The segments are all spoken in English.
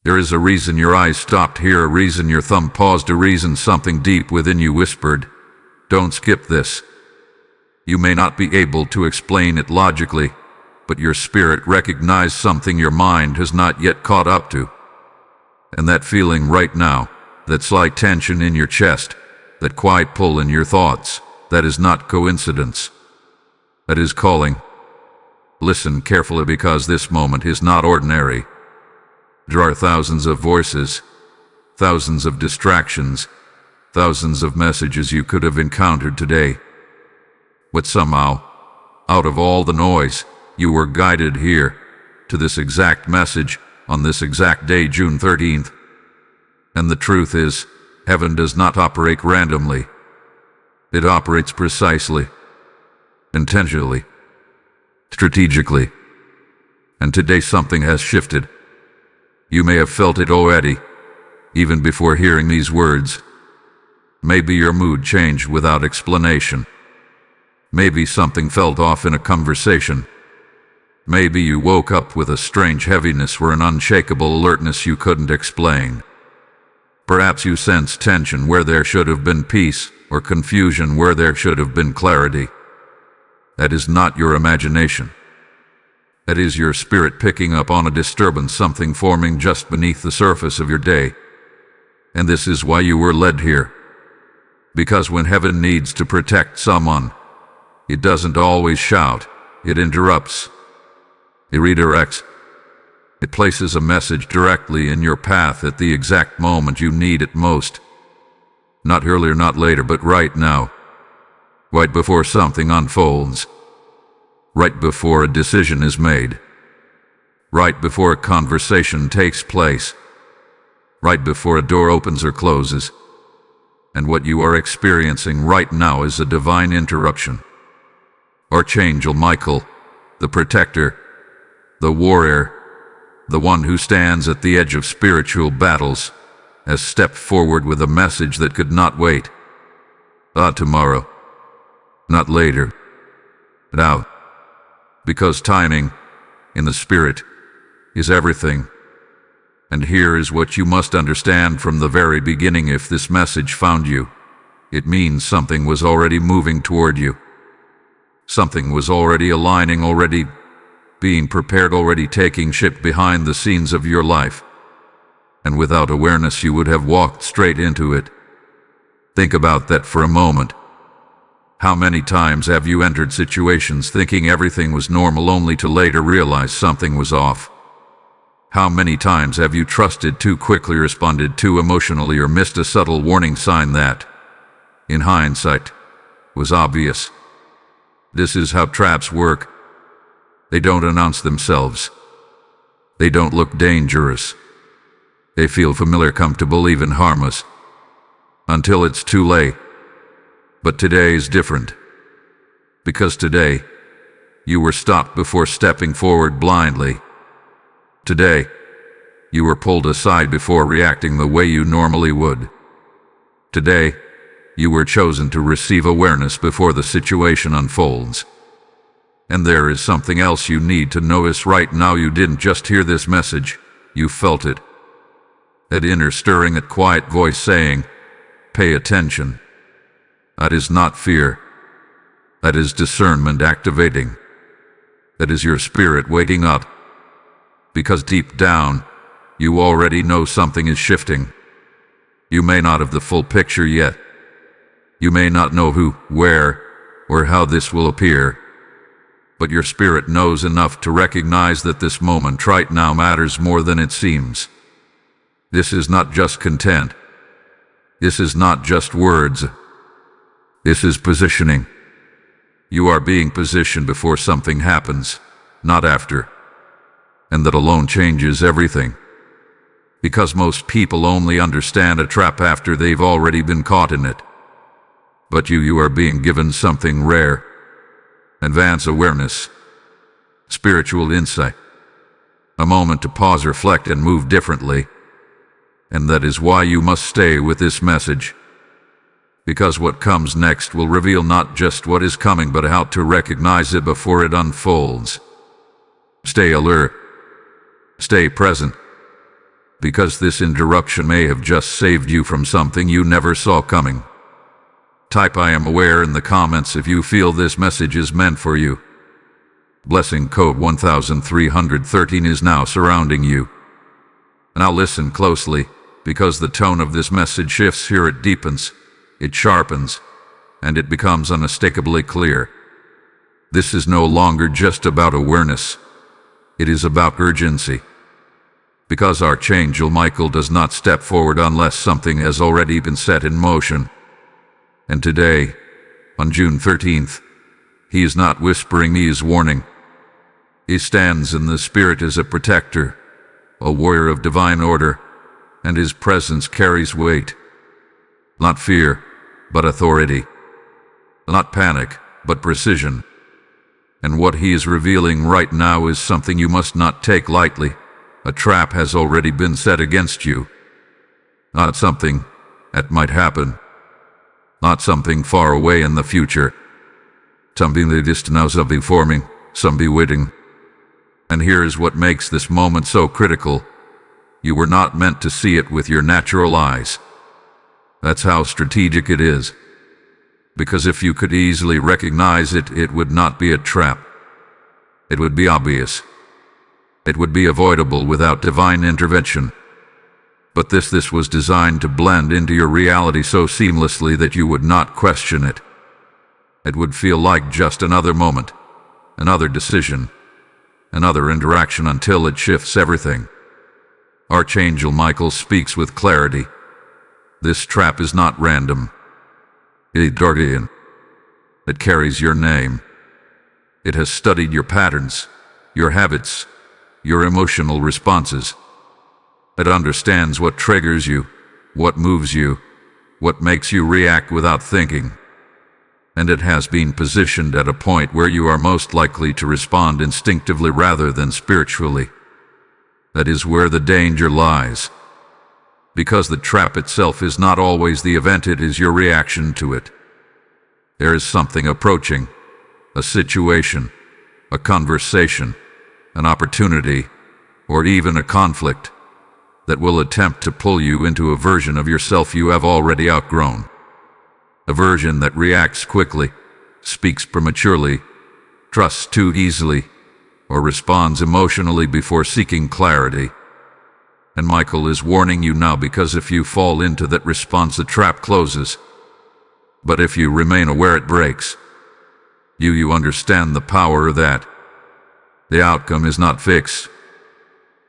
There is a reason your eyes stopped here, a reason your thumb paused, a reason something deep within you whispered, "Don't skip this." You may not be able to explain it logically, but your spirit recognized something your mind has not yet caught up to. And that feeling right now, that slight tension in your chest, that quiet pull in your thoughts, that is not coincidence. That is calling. Listen carefully, because this moment is not ordinary. There are thousands of voices, thousands of distractions, thousands of messages you could have encountered today. But somehow, out of all the noise, you were guided here, to this exact message, on this exact day, June 13th. And the truth is, heaven does not operate randomly. It operates precisely, intentionally, strategically. And today something has shifted. You may have felt it already, even before hearing these words. Maybe your mood changed without explanation. Maybe something felt off in a conversation. Maybe you woke up with a strange heaviness or an unshakable alertness you couldn't explain. Perhaps you sensed tension where there should have been peace, or confusion where there should have been clarity. That is not your imagination. That is your spirit picking up on a disturbance, something forming just beneath the surface of your day. And this is why you were led here. Because when heaven needs to protect someone, it doesn't always shout, it interrupts. It redirects. It places a message directly in your path at the exact moment you need it most. Not earlier, not later, but right now. Right before something unfolds. Right before a decision is made. Right before a conversation takes place. Right before a door opens or closes. And what you are experiencing right now is a divine interruption. Archangel Michael, the protector, the warrior, the one who stands at the edge of spiritual battles, has stepped forward with a message that could not wait. Tomorrow. Not later. Now. Because timing, in the spirit, is everything. And here is what you must understand from the very beginning. If this message found you, it means something was already moving toward you. Something was already aligning, already being prepared, already taking shape behind the scenes of your life. And without awareness you would have walked straight into it. Think about that for a moment. How many times have you entered situations thinking everything was normal, only to later realize something was off? How many times have you trusted too quickly, responded too emotionally, or missed a subtle warning sign that, in hindsight, was obvious? This is how traps work. They don't announce themselves. They don't look dangerous. They feel familiar, comfortable, even harmless. Until it's too late. But today is different. Because today, you were stopped before stepping forward blindly. Today, you were pulled aside before reacting the way you normally would. Today, you were chosen to receive awareness before the situation unfolds. And there is something else you need to notice right now. You didn't just hear this message, you felt it. That inner stirring, that quiet voice saying, "Pay attention." That is not fear. That is discernment activating. That is your spirit waking up. Because deep down, you already know something is shifting. You may not have the full picture yet. You may not know who, where, or how this will appear. But your spirit knows enough to recognize that this moment right now matters more than it seems. This is not just content. This is not just words. This is positioning. You are being positioned before something happens, not after. And that alone changes everything. Because most people only understand a trap after they've already been caught in it. But you are being given something rare. Advanced awareness. Spiritual insight. A moment to pause, reflect, and move differently. And that is why you must stay with this message. Because what comes next will reveal not just what is coming, but how to recognize it before it unfolds. Stay alert. Stay present. because this interruption may have just saved you from something you never saw coming. Type "I am aware" in the comments if you feel this message is meant for you. Blessing code 1313 is now surrounding you. Now listen closely, because the tone of this message shifts here. It deepens, it sharpens, and it becomes unmistakably clear. This is no longer just about awareness. It is about urgency. Because Archangel Michael does not step forward unless something has already been set in motion. And today, on June 13th, he is not whispering, he is warning. He stands in the spirit as a protector, a warrior of divine order, and his presence carries weight. Not fear, but authority. Not panic, but precision. And what he is revealing right now is something you must not take lightly. A trap has already been set against you. Not something that might happen. Not something far away in the future. Something that is now something forming, something waiting. And here is what makes this moment so critical. You were not meant to see it with your natural eyes. That's how strategic it is. Because if you could easily recognize it, it would not be a trap. It would be obvious. It would be avoidable without divine intervention. But this was designed to blend into your reality so seamlessly that you would not question it. It would feel like just another moment, another decision, another interaction until it shifts everything. Archangel Michael speaks with clarity. This trap is not random. It carries your name. It has studied your patterns, your habits, your emotional responses. It understands what triggers you, what moves you, what makes you react without thinking. And it has been positioned at a point where you are most likely to respond instinctively rather than spiritually. That is where the danger lies. Because the trap itself is not always the event, it is your reaction to it. There is something approaching, a situation, a conversation, an opportunity, or even a conflict that will attempt to pull you into a version of yourself you have already outgrown. A version that reacts quickly, speaks prematurely, trusts too easily, or responds emotionally before seeking clarity. And Michael is warning you now, because if you fall into that response, the trap closes. But if you remain aware, it breaks. You understand the power of that. The outcome is not fixed.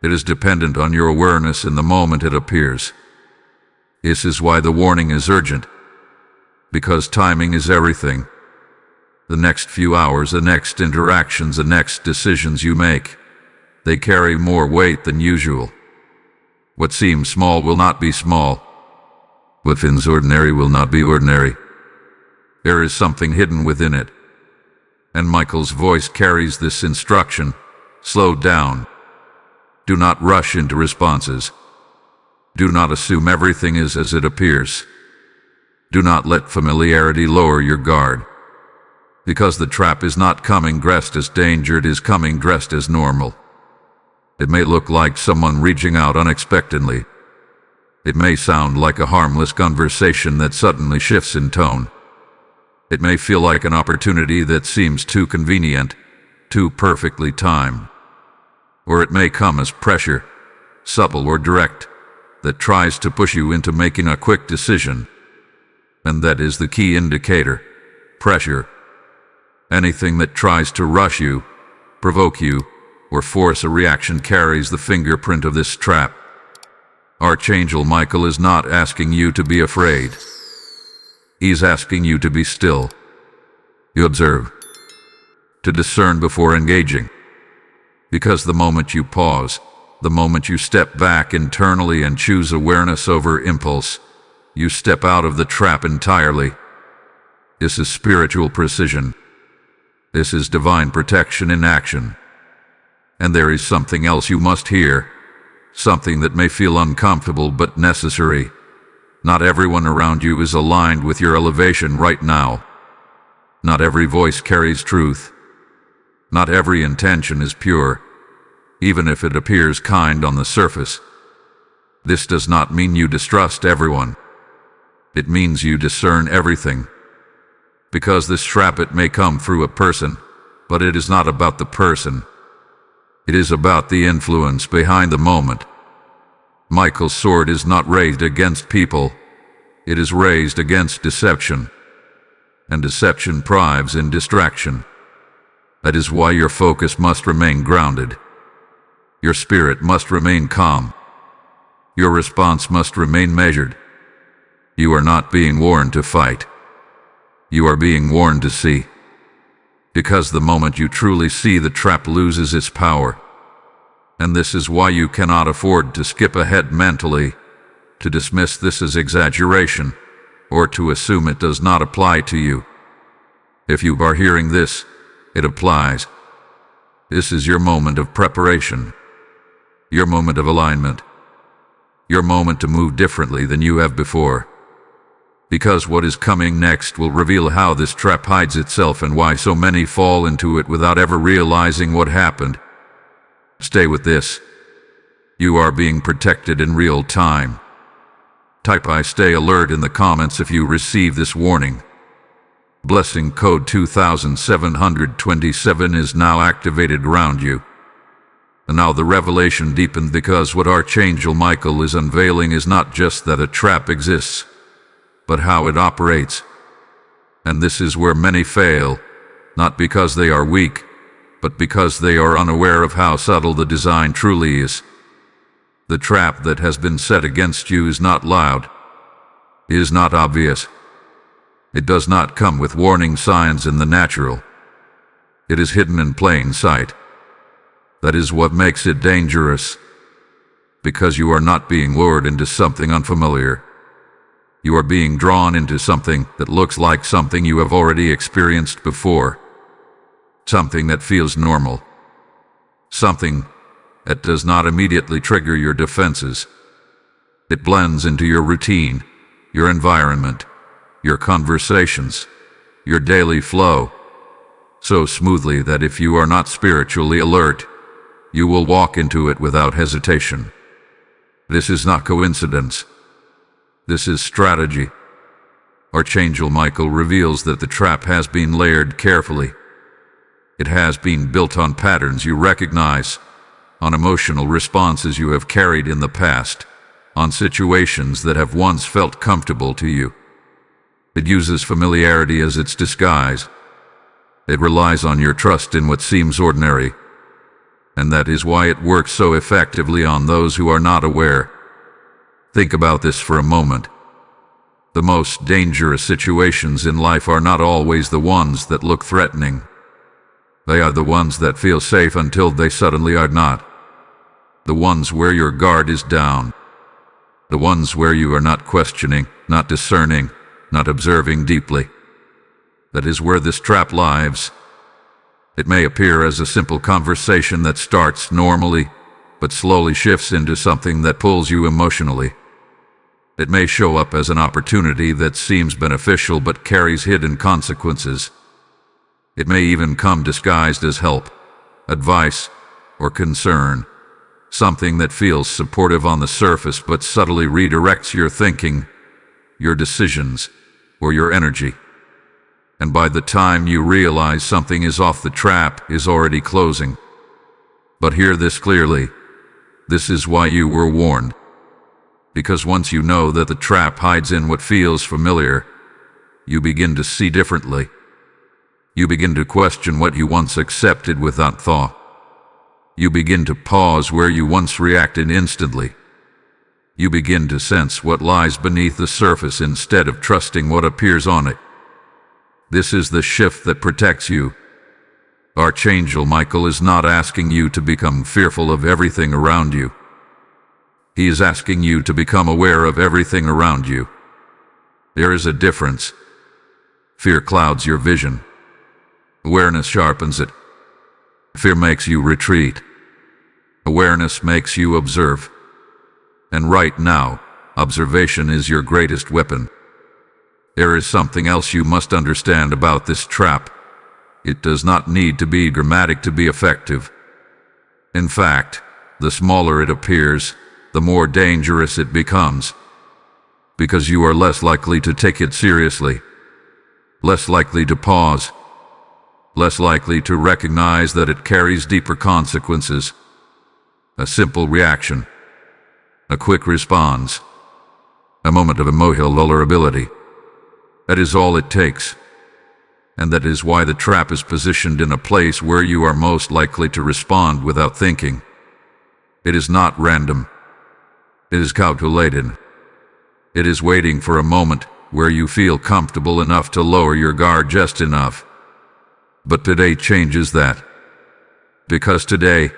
It is dependent on your awareness in the moment it appears. This is why the warning is urgent. Because timing is everything. The next few hours, the next interactions, the next decisions you make, they carry more weight than usual. What seems small will not be small. What feels ordinary will not be ordinary. There is something hidden within it. And Michael's voice carries this instruction. Slow down. Do not rush into responses. Do not assume everything is as it appears. Do not let familiarity lower your guard. Because the trap is not coming dressed as danger, it is coming dressed as normal. It may look like someone reaching out unexpectedly. It may sound like a harmless conversation that suddenly shifts in tone. It may feel like an opportunity that seems too convenient, too perfectly timed. Or it may come as pressure, subtle or direct, that tries to push you into making a quick decision. And that is the key indicator: pressure. Anything that tries to rush you, provoke you, or force a reaction carries the fingerprint of this trap. Archangel Michael is not asking you to be afraid. He's asking you to be still. You observe. To discern before engaging. Because the moment you pause, the moment you step back internally and choose awareness over impulse, you step out of the trap entirely. This is spiritual precision. This is divine protection in action. And there is something else you must hear, something that may feel uncomfortable but necessary. Not everyone around you is aligned with your elevation right now. Not every voice carries truth. Not every intention is pure, even if it appears kind on the surface. This does not mean you distrust everyone. It means you discern everything. Because this trap, it may come through a person, but it is not about the person. It is about the influence behind the moment. Michael's sword is not raised against people. It is raised against deception. And deception thrives in distraction. That is why your focus must remain grounded. Your spirit must remain calm. Your response must remain measured. You are not being warned to fight. You are being warned to see. Because the moment you truly see, the trap loses its power. And this is why you cannot afford to skip ahead mentally, to dismiss this as exaggeration, or to assume it does not apply to you. If you are hearing this, it applies. This is your moment of preparation, your moment of alignment, your moment to move differently than you have before. Because what is coming next will reveal how this trap hides itself and why so many fall into it without ever realizing what happened. Stay with this. You are being protected in real time. Type "I stay alert" in the comments if you receive this warning. Blessing code 2727 is now activated around you. And now the revelation deepened, because what Archangel Michael is unveiling is not just that a trap exists, but how it operates. And this is where many fail, not because they are weak, but because they are unaware of how subtle the design truly is. The trap that has been set against you is not loud. It is not obvious. It does not come with warning signs in the natural. It is hidden in plain sight. That is what makes it dangerous. Because you are not being lured into something unfamiliar. You are being drawn into something that looks like something you have already experienced before. Something that feels normal. Something that does not immediately trigger your defenses. It blends into your routine, your environment, your conversations, your daily flow, so smoothly that if you are not spiritually alert, you will walk into it without hesitation. This is not coincidence. This is strategy. Archangel Michael reveals that the trap has been layered carefully. It has been built on patterns you recognize, on emotional responses you have carried in the past, on situations that have once felt comfortable to you. It uses familiarity as its disguise. It relies on your trust in what seems ordinary. And that is why it works so effectively on those who are not aware. Think about this for a moment. The most dangerous situations in life are not always the ones that look threatening. They are the ones that feel safe until they suddenly are not. The ones where your guard is down. The ones where you are not questioning, not discerning, not observing deeply. That is where this trap lives. It may appear as a simple conversation that starts normally, but slowly shifts into something that pulls you emotionally. It may show up as an opportunity that seems beneficial but carries hidden consequences. It may even come disguised as help, advice, or concern, something that feels supportive on the surface but subtly redirects your thinking, your decisions, or your energy. And by the time you realize something is off, the trap is already closing. But hear this clearly. This is why you were warned. Because once you know that the trap hides in what feels familiar, you begin to see differently. You begin to question what you once accepted without thought. You begin to pause where you once reacted instantly. You begin to sense what lies beneath the surface instead of trusting what appears on it. This is the shift that protects you. Archangel Michael is not asking you to become fearful of everything around you. He is asking you to become aware of everything around you. There is a difference. Fear clouds your vision. Awareness sharpens it. Fear makes you retreat. Awareness makes you observe. And right now, observation is your greatest weapon. There is something else you must understand about this trap. It does not need to be dramatic to be effective. In fact, the smaller it appears, the more dangerous it becomes, because you are less likely to take it seriously, less likely to pause, less likely to recognize that it carries deeper consequences. A simple reaction, a quick response, a moment of emotional vulnerability. That is all it takes. And that is why the trap is positioned in a place where you are most likely to respond without thinking. It is not random. It is calculated. It is waiting for a moment where you feel comfortable enough to lower your guard just enough. But today changes that. Because today,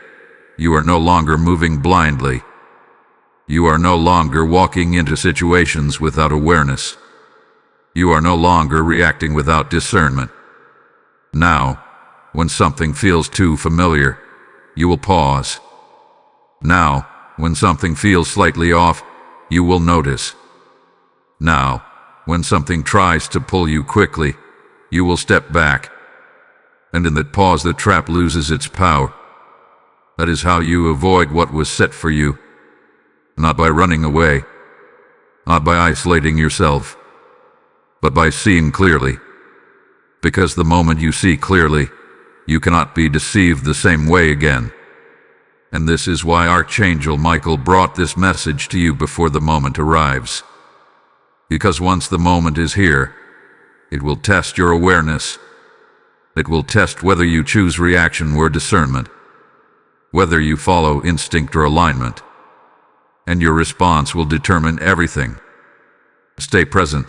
you are no longer moving blindly. You are no longer walking into situations without awareness. You are no longer reacting without discernment. Now, when something feels too familiar, you will pause. Now, when something feels slightly off, you will notice. Now, when something tries to pull you quickly, you will step back. And in that pause, the trap loses its power. That is how you avoid what was set for you. Not by running away, not by isolating yourself, but by seeing clearly. Because the moment you see clearly, you cannot be deceived the same way again. And this is why Archangel Michael brought this message to you before the moment arrives. Because once the moment is here, it will test your awareness. It will test whether you choose reaction or discernment, whether you follow instinct or alignment. And your response will determine everything. Stay present.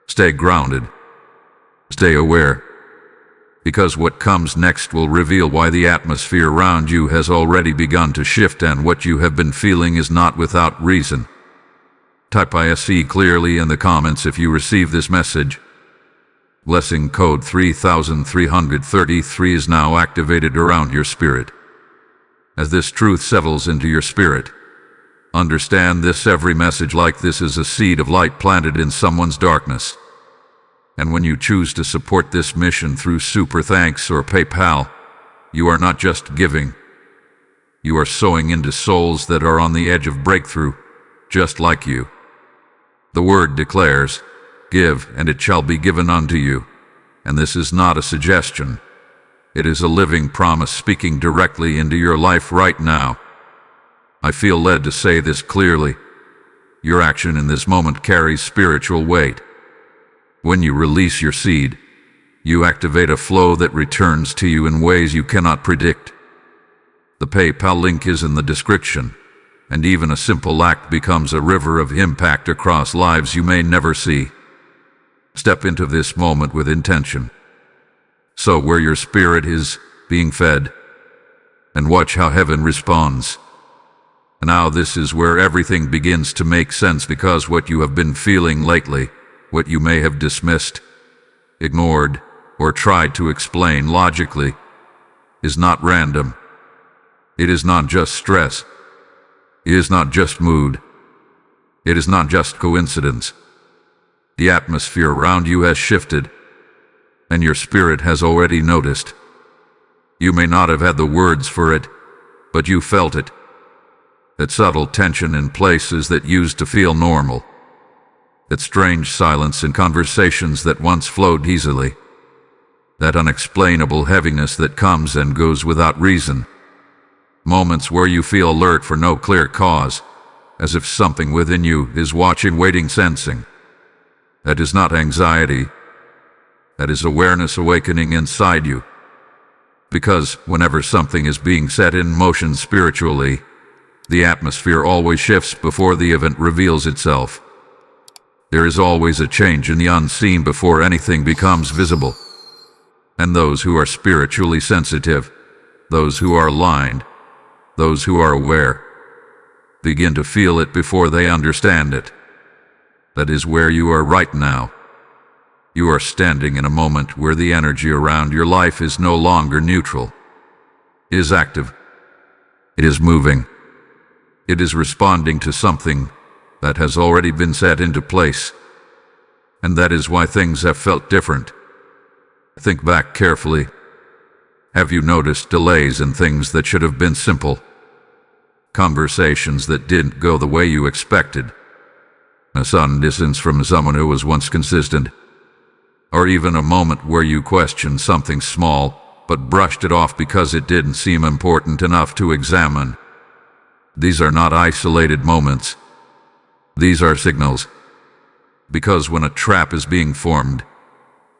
Stay grounded. Stay aware. Because what comes next will reveal why the atmosphere around you has already begun to shift, and what you have been feeling is not without reason. Type ISE clearly in the comments if you receive this message. Blessing code 3333 is now activated around your spirit. As this truth settles into your spirit, understand this: every message like this is a seed of light planted in someone's darkness. And when you choose to support this mission through Super Thanks or PayPal, you are not just giving. You are sowing into souls that are on the edge of breakthrough, just like you. The word declares, "Give, and it shall be given unto you." And this is not a suggestion. It is a living promise speaking directly into your life right now. I feel led to say this clearly. Your action in this moment carries spiritual weight. When you release your seed, you activate a flow that returns to you in ways you cannot predict. The PayPal link is in the description, and even a simple act becomes a river of impact across lives you may never see. Step into this moment with intention. So where your spirit is being fed, and watch how heaven responds. And now this is where everything begins to make sense, because what you have been feeling lately, what you may have dismissed, ignored, or tried to explain logically, is not random. It is not just stress. It is not just mood. It is not just coincidence. The atmosphere around you has shifted, and your spirit has already noticed. You may not have had the words for it, but you felt it. That subtle tension in places that used to feel normal. That strange silence in conversations that once flowed easily. That unexplainable heaviness that comes and goes without reason. Moments where you feel alert for no clear cause, as if something within you is watching, waiting, sensing. That is not anxiety. That is awareness awakening inside you. Because whenever something is being set in motion spiritually, the atmosphere always shifts before the event reveals itself. There is always a change in the unseen before anything becomes visible. And those who are spiritually sensitive, those who are aligned, those who are aware, begin to feel it before they understand it. That is where you are right now. You are standing in a moment where the energy around your life is no longer neutral. It is active. It is moving. It is responding to something that has already been set into place. And that is why things have felt different. Think back carefully. Have you noticed delays in things that should have been simple? conversations that didn't go the way you expected, a sudden distance from someone who was once consistent, or even a moment where you questioned something small but brushed it off because it didn't seem important enough to examine. These are not isolated moments. These are signals. Because when a trap is being formed,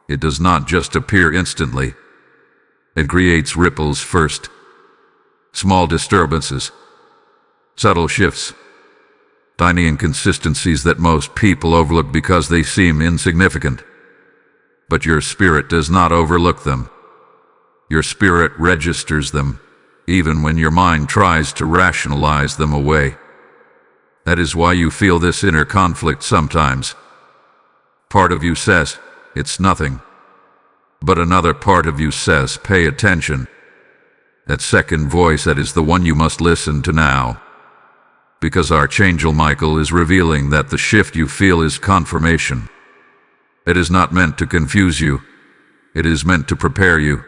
it does not just appear instantly. It creates ripples first. Small disturbances, subtle shifts, tiny inconsistencies that most people overlook because they seem insignificant. But your spirit does not overlook them. Your spirit registers them, even when your mind tries to rationalize them away. That is why you feel this inner conflict sometimes. Part of you says, it's nothing. But another part of you says, pay attention. That second voice, that is the one you must listen to now. Because Archangel Michael is revealing that the shift you feel is confirmation. It is not meant to confuse you. It is meant to prepare you.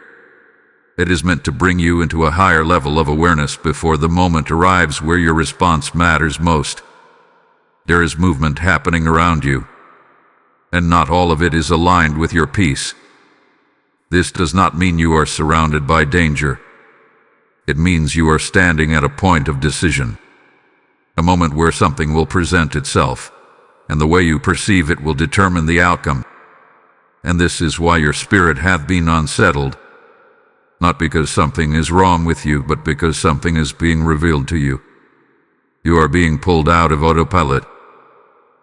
It is meant to bring you into a higher level of awareness before the moment arrives where your response matters most. There is movement happening around you, and not all of it is aligned with your peace. This does not mean you are surrounded by danger. It means you are standing at a point of decision, a moment where something will present itself, and the way you perceive it will determine the outcome. And this is why your spirit hath been unsettled, not because something is wrong with you, but because something is being revealed to you. You are being pulled out of autopilot,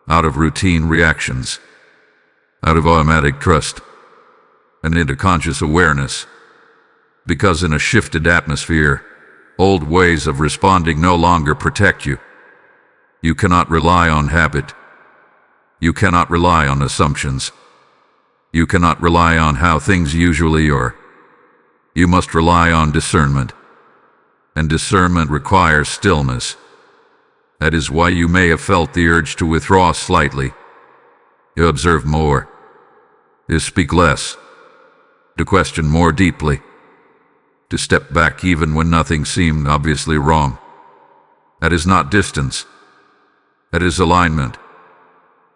out of routine reactions, out of automatic trust, and into conscious awareness. Because in a shifted atmosphere, old ways of responding no longer protect you. You cannot rely on habit. You cannot rely on assumptions. You cannot rely on how things usually are. You must rely on discernment. And discernment requires stillness. That is why you may have felt the urge to withdraw slightly. You observe more. You speak less. To question more deeply. To step back even when nothing seemed obviously wrong. That is not distance. That is alignment.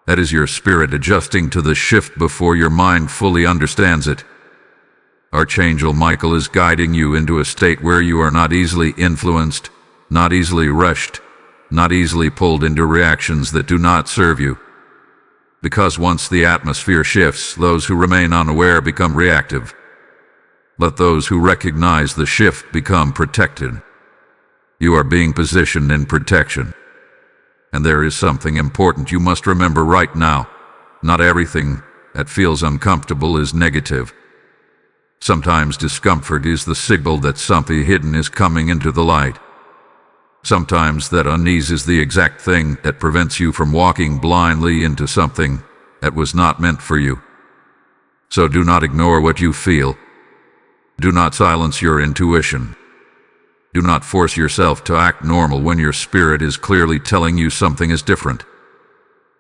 That is your spirit adjusting to the shift before your mind fully understands it. Archangel Michael is guiding you into a state where you are not easily influenced, not easily rushed, not easily pulled into reactions that do not serve you. Because once the atmosphere shifts, those who remain unaware become reactive. Let those who recognize the shift become protected. You are being positioned in protection. And there is something important you must remember right now. Not everything that feels uncomfortable is negative. Sometimes discomfort is the signal that something hidden is coming into the light. Sometimes that unease is the exact thing that prevents you from walking blindly into something that was not meant for you. So do not ignore what you feel. Do not silence your intuition. Do not force yourself to act normal when your spirit is clearly telling you something is different.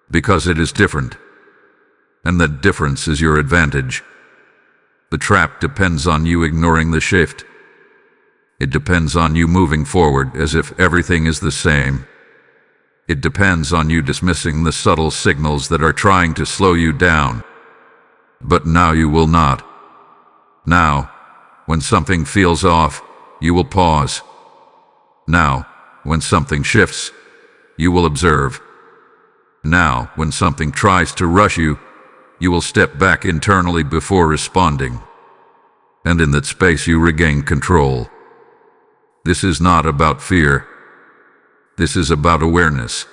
Because it is different. And that difference is your advantage. The trap depends on you ignoring the shift. It depends on you moving forward as if everything is the same. It depends on you dismissing the subtle signals that are trying to slow you down. But now you will not. Now, when something feels off, you will pause. Now, when something shifts, you will observe. Now, when something tries to rush you, you will step back internally before responding. And in that space you regain control. This is not about fear. This is about awareness.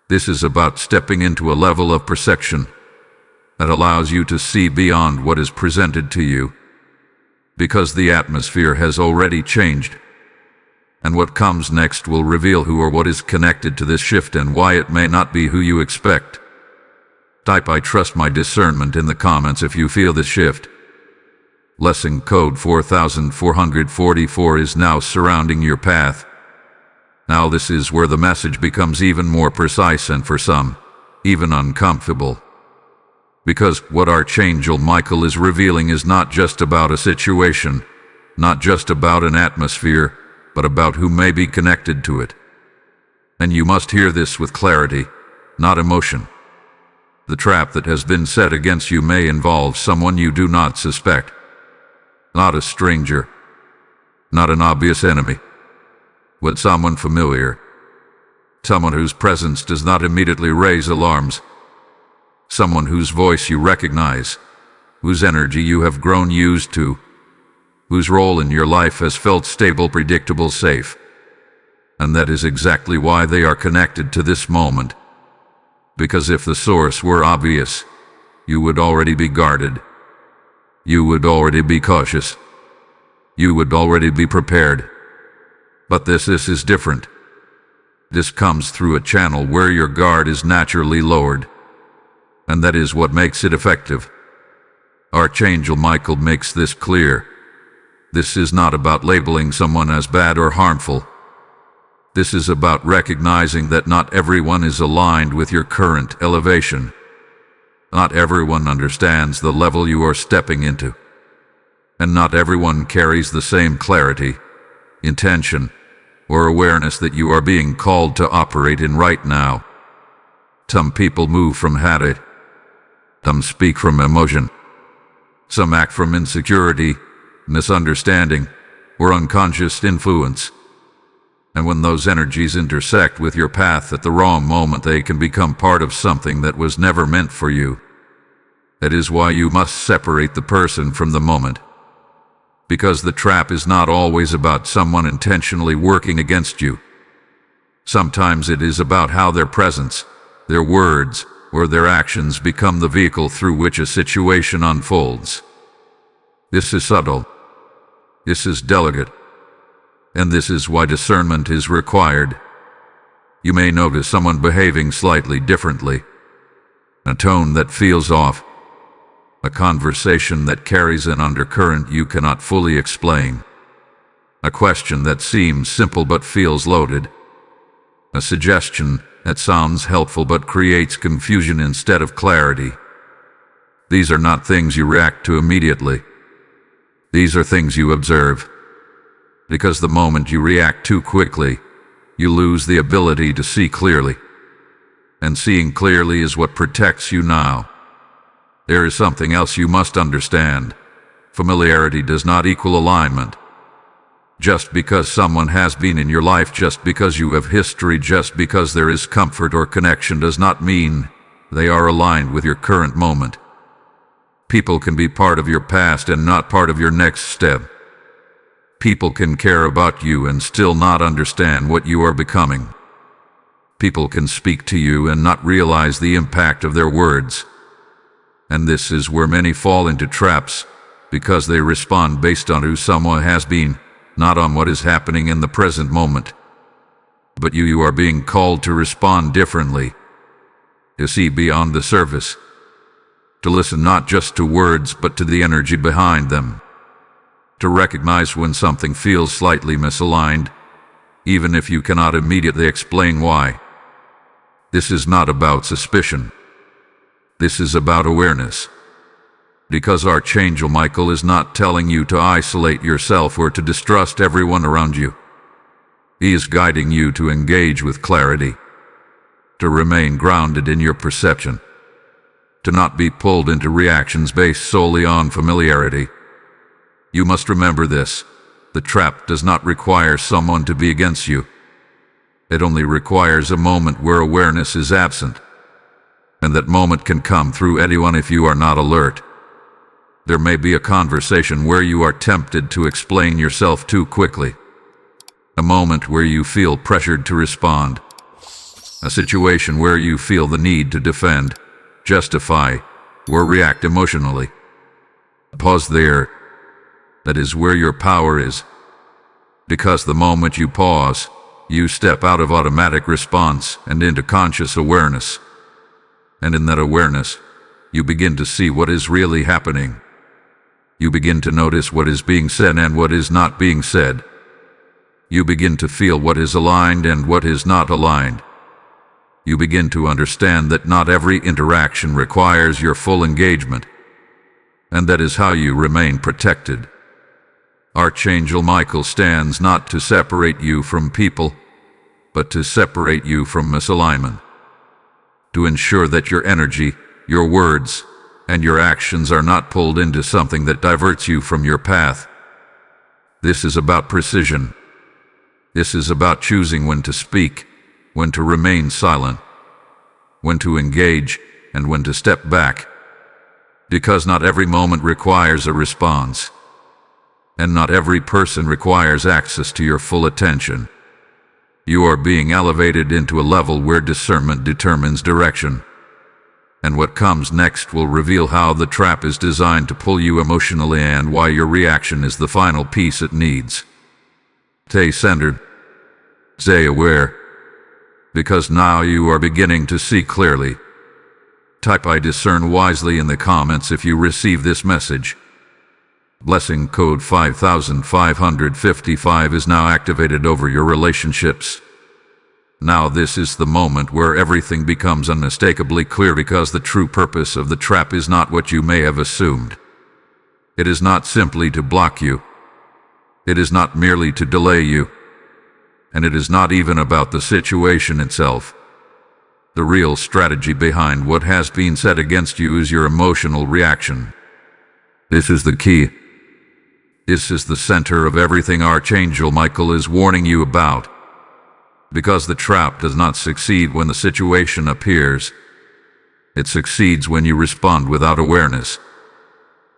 This is about stepping into a level of perception that allows you to see beyond what is presented to you. Because the atmosphere has already changed. And what comes next will reveal who or what is connected to this shift and why it may not be who you expect. Type "I trust my discernment" in the comments if you feel this shift. Lesson code 4444 is now surrounding your path. Now this is where the message becomes even more precise and for some, even uncomfortable. Because what Archangel Michael is revealing is not just about a situation, not just about an atmosphere, but about who may be connected to it. And you must hear this with clarity, not emotion. The trap that has been set against you may involve someone you do not suspect. Not a stranger, not an obvious enemy, but someone familiar. Someone whose presence does not immediately raise alarms. Someone whose voice you recognize, whose energy you have grown used to, whose role in your life has felt stable, predictable, safe. And that is exactly why they are connected to this moment. Because if the source were obvious, you would already be guarded. You would already be cautious. You would already be prepared. But this is different. This comes through a channel where your guard is naturally lowered. And that is what makes it effective. Archangel Michael makes this clear. This is not about labeling someone as bad or harmful. This is about recognizing that not everyone is aligned with your current elevation. Not everyone understands the level you are stepping into. And not everyone carries the same clarity, intention, or awareness that you are being called to operate in right now. Some people move from habit. Some speak from emotion. Some act from insecurity, misunderstanding, or unconscious influence. And when those energies intersect with your path at the wrong moment, they can become part of something that was never meant for you. That is why you must separate the person from the moment. Because the trap is not always about someone intentionally working against you. Sometimes it is about how their presence, their words, or their actions become the vehicle through which a situation unfolds. This is subtle. This is delicate. And this is why discernment is required. You may notice someone behaving slightly differently. A tone that feels off. A conversation that carries an undercurrent you cannot fully explain. A question that seems simple but feels loaded. A suggestion that sounds helpful but creates confusion instead of clarity. These are not things you react to immediately. These are things you observe. Because the moment you react too quickly, you lose the ability to see clearly. And seeing clearly is what protects you now. There is something else you must understand. Familiarity does not equal alignment. Just because someone has been in your life, just because you have history, just because there is comfort or connection does not mean they are aligned with your current moment. People can be part of your past and not part of your next step. People can care about you and still not understand what you are becoming. People can speak to you and not realize the impact of their words. And this is where many fall into traps, because they respond based on who someone has been, not on what is happening in the present moment. But you are being called to respond differently, to see beyond the surface, to listen not just to words but to the energy behind them. To recognize when something feels slightly misaligned, even if you cannot immediately explain why. This is not about suspicion. This is about awareness. Because Archangel Michael is not telling you to isolate yourself or to distrust everyone around you. He is guiding you to engage with clarity, to remain grounded in your perception, to not be pulled into reactions based solely on familiarity. You must remember this. The trap does not require someone to be against you. It only requires a moment where awareness is absent. And that moment can come through anyone if you are not alert. There may be a conversation where you are tempted to explain yourself too quickly. A moment where you feel pressured to respond. A situation where you feel the need to defend, justify, or react emotionally. Pause there. That is where your power is. Because the moment you pause, you step out of automatic response and into conscious awareness. And in that awareness, you begin to see what is really happening. You begin to notice what is being said and what is not being said. You begin to feel what is aligned and what is not aligned. You begin to understand that not every interaction requires your full engagement. And that is how you remain protected. Archangel Michael stands not to separate you from people, but to separate you from misalignment, to ensure that your energy, your words, and your actions are not pulled into something that diverts you from your path. This is about precision. This is about choosing when to speak, when to remain silent, when to engage, and when to step back. Because not every moment requires a response, and not every person requires access to your full attention. You are being elevated into a level where discernment determines direction. And what comes next will reveal how the trap is designed to pull you emotionally and why your reaction is the final piece it needs. Stay centered. Stay aware. Because now you are beginning to see clearly. Type "I discern wisely" in the comments if you receive this message. Blessing code 5555 is now activated over your relationships. Now this is the moment where everything becomes unmistakably clear, because the true purpose of the trap is not what you may have assumed. It is not simply to block you. It is not merely to delay you. And it is not even about the situation itself. The real strategy behind what has been said against you is your emotional reaction. This is the key. This is the center of everything Archangel Michael is warning you about. Because the trap does not succeed when the situation appears. It succeeds when you respond without awareness.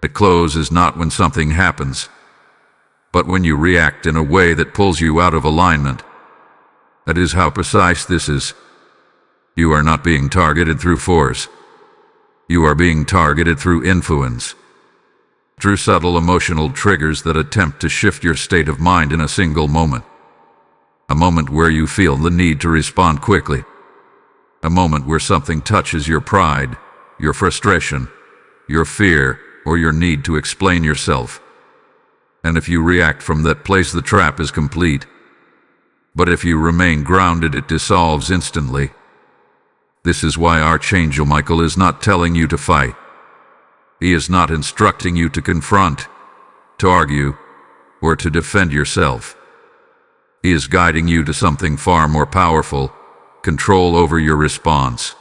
It closes not when something happens, but when you react in a way that pulls you out of alignment. That is how precise this is. You are not being targeted through force. You are being targeted through influence. Through subtle emotional triggers that attempt to shift your state of mind in a single moment. A moment where you feel the need to respond quickly. A moment where something touches your pride, your frustration, your fear, or your need to explain yourself. And if you react from that place, the trap is complete. But if you remain grounded, it dissolves instantly. This is why Archangel Michael is not telling you to fight. He is not instructing you to confront, to argue, or to defend yourself. He is guiding you to something far more powerful: control over your response.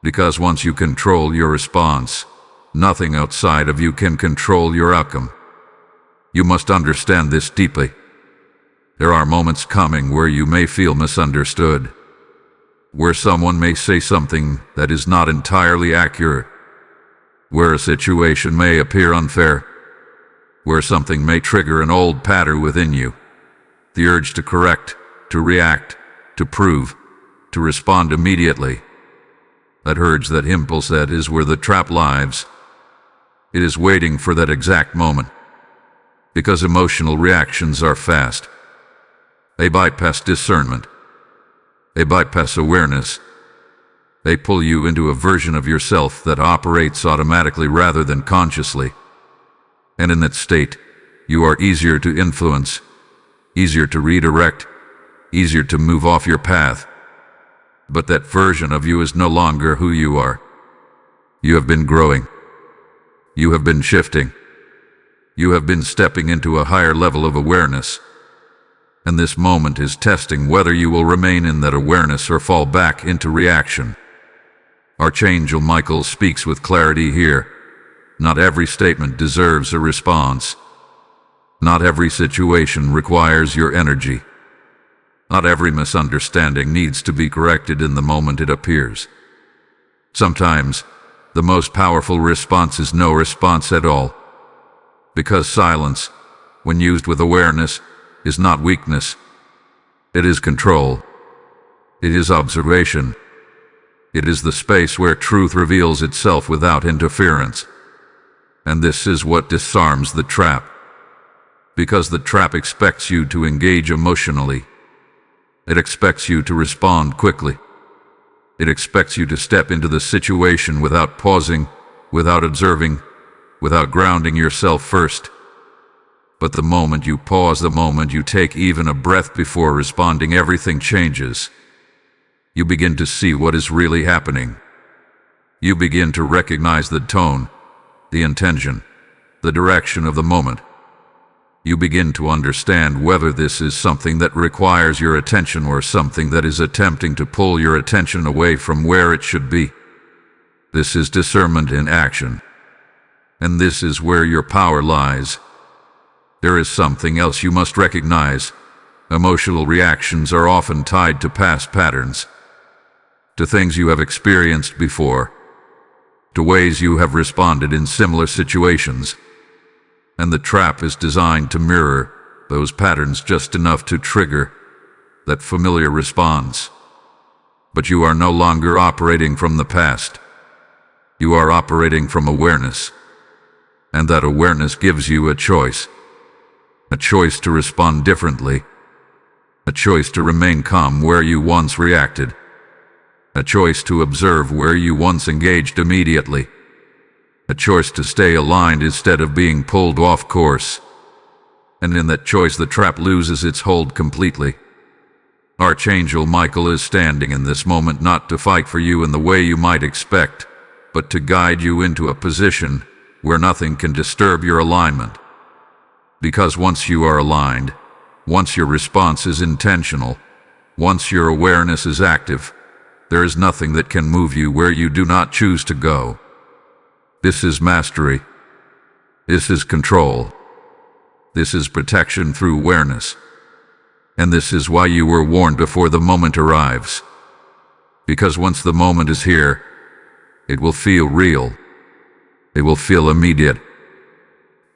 Because once you control your response, nothing outside of you can control your outcome. You must understand this deeply. There are moments coming where you may feel misunderstood, where someone may say something that is not entirely accurate, where a situation may appear unfair, where something may trigger an old pattern within you. The urge to correct, to react, to prove, to respond immediately. That urge, that impulse, that is where the trap lies. It is waiting for that exact moment. Because emotional reactions are fast. They bypass discernment. They bypass awareness. They pull you into a version of yourself that operates automatically rather than consciously. And in that state, you are easier to influence, easier to redirect, easier to move off your path. But that version of you is no longer who you are. You have been growing. You have been shifting. You have been stepping into a higher level of awareness. And this moment is testing whether you will remain in that awareness or fall back into reaction. Archangel Michael speaks with clarity here. Not every statement deserves a response. Not every situation requires your energy. Not every misunderstanding needs to be corrected in the moment it appears. Sometimes, the most powerful response is no response at all. Because silence, when used with awareness, is not weakness. It is control. It is observation. It is the space where truth reveals itself without interference. And this is what disarms the trap. Because the trap expects you to engage emotionally. It expects you to respond quickly. It expects you to step into the situation without pausing, without observing, without grounding yourself first. But the moment you pause, the moment you take even a breath before responding, everything changes. You begin to see what is really happening. You begin to recognize the tone, the intention, the direction of the moment. You begin to understand whether this is something that requires your attention or something that is attempting to pull your attention away from where it should be. This is discernment in action. And this is where your power lies. There is something else you must recognize. Emotional reactions are often tied to past patterns, to things you have experienced before, to ways you have responded in similar situations. And the trap is designed to mirror those patterns just enough to trigger that familiar response. But you are no longer operating from the past. You are operating from awareness. And that awareness gives you a choice to respond differently, a choice to remain calm where you once reacted, a choice to observe where you once engaged immediately, a choice to stay aligned instead of being pulled off course. And in that choice, the trap loses its hold completely. Archangel Michael is standing in this moment not to fight for you in the way you might expect, but to guide you into a position where nothing can disturb your alignment. Because once you are aligned, once your response is intentional, once your awareness is active, there is nothing that can move you where you do not choose to go. This is mastery. This is control. This is protection through awareness. And this is why you were warned before the moment arrives. Because once the moment is here, it will feel real. It will feel immediate.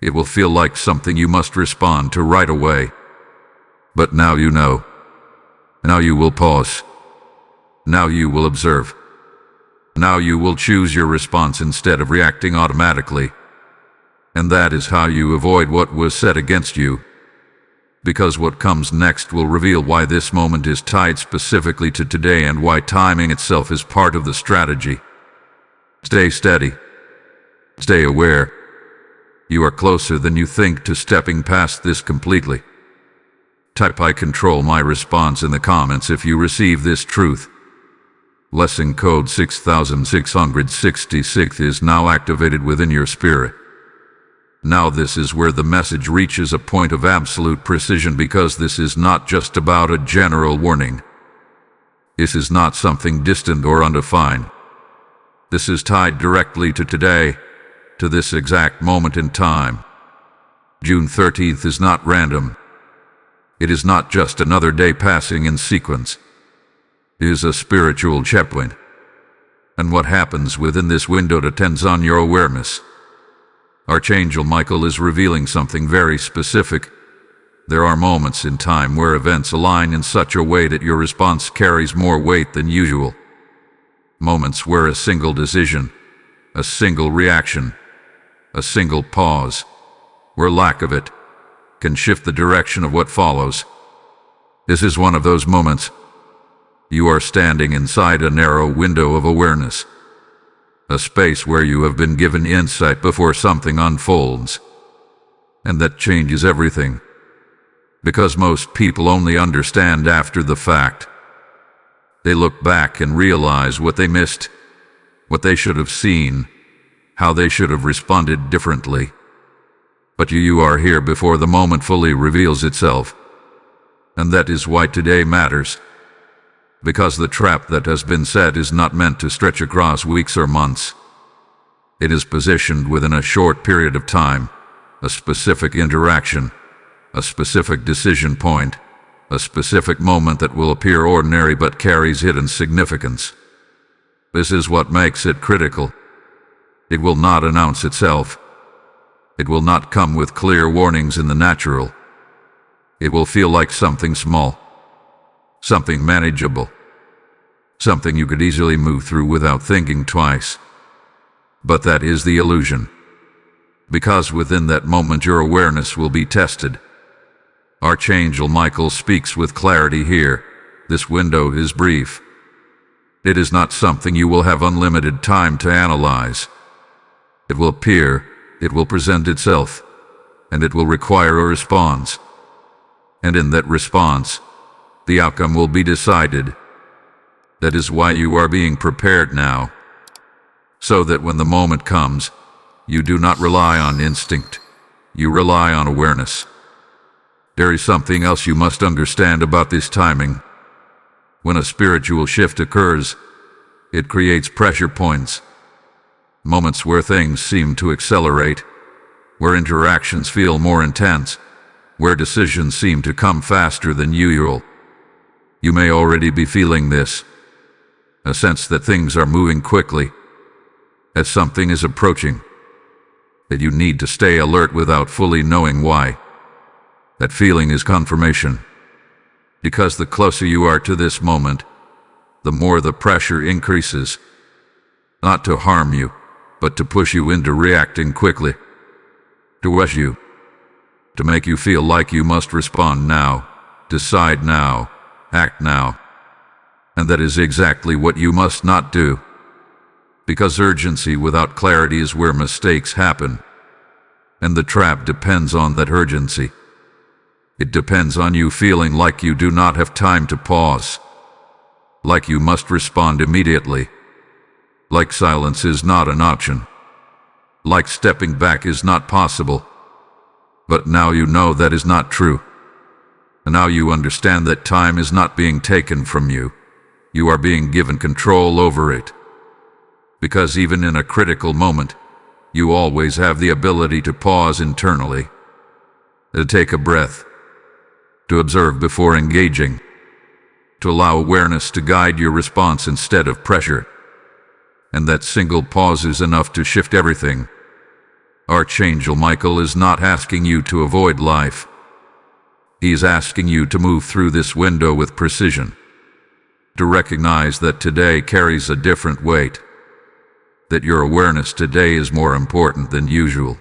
It will feel like something you must respond to right away. But now you know. Now you will pause. Now you will observe. Now you will choose your response instead of reacting automatically. And that is how you avoid what was said against you. Because what comes next will reveal why this moment is tied specifically to today and why timing itself is part of the strategy. Stay steady. Stay aware. You are closer than you think to stepping past this completely. Type "I control my response" in the comments if you receive this truth. Lesson code 6666 is now activated within your spirit. Now this is where the message reaches a point of absolute precision, because this is not just about a general warning. This is not something distant or undefined. This is tied directly to today, to this exact moment in time. June 13th is not random. It is not just another day passing in sequence. It is a spiritual checkpoint. And what happens within this window depends on your awareness. Archangel Michael is revealing something very specific. There are moments in time where events align in such a way that your response carries more weight than usual. Moments where a single decision, a single reaction, a single pause, or lack of it, can shift the direction of what follows. This is one of those moments. You are standing inside a narrow window of awareness, a space where you have been given insight before something unfolds. And that changes everything. Because most people only understand after the fact. They look back and realize what they missed, what they should have seen, how they should have responded differently. But you are here before the moment fully reveals itself. And that is why today matters. Because the trap that has been set is not meant to stretch across weeks or months. It is positioned within a short period of time, a specific interaction, a specific decision point, a specific moment that will appear ordinary but carries hidden significance. This is what makes it critical. It will not announce itself. It will not come with clear warnings in the natural. It will feel like something small, something manageable, something you could easily move through without thinking twice. But that is the illusion. Because within that moment your awareness will be tested. Archangel Michael speaks with clarity here. This window is brief. It is not something you will have unlimited time to analyze. It will appear, it will present itself, and it will require a response. And in that response, the outcome will be decided. That is why you are being prepared now. So that when the moment comes, you do not rely on instinct. You rely on awareness. There is something else you must understand about this timing. When a spiritual shift occurs, it creates pressure points, moments where things seem to accelerate, where interactions feel more intense, where decisions seem to come faster than usual. You may already be feeling this, a sense that things are moving quickly, as something is approaching, that you need to stay alert without fully knowing why. That feeling is confirmation, because the closer you are to this moment, the more the pressure increases, not to harm you, but to push you into reacting quickly, to rush you, to make you feel like you must respond now, decide now, act now. And that is exactly what you must not do, because urgency without clarity is where mistakes happen, and the trap depends on that urgency. It depends on you feeling like you do not have time to pause, like you must respond immediately, like silence is not an option, like stepping back is not possible. But now you know that is not true. And now you understand that time is not being taken from you. You are being given control over it. Because even in a critical moment, you always have the ability to pause internally, to take a breath, to observe before engaging, to allow awareness to guide your response instead of pressure. And that single pause is enough to shift everything. Archangel Michael is not asking you to avoid life. He is asking you to move through this window with precision, to recognize that today carries a different weight, that your awareness today is more important than usual,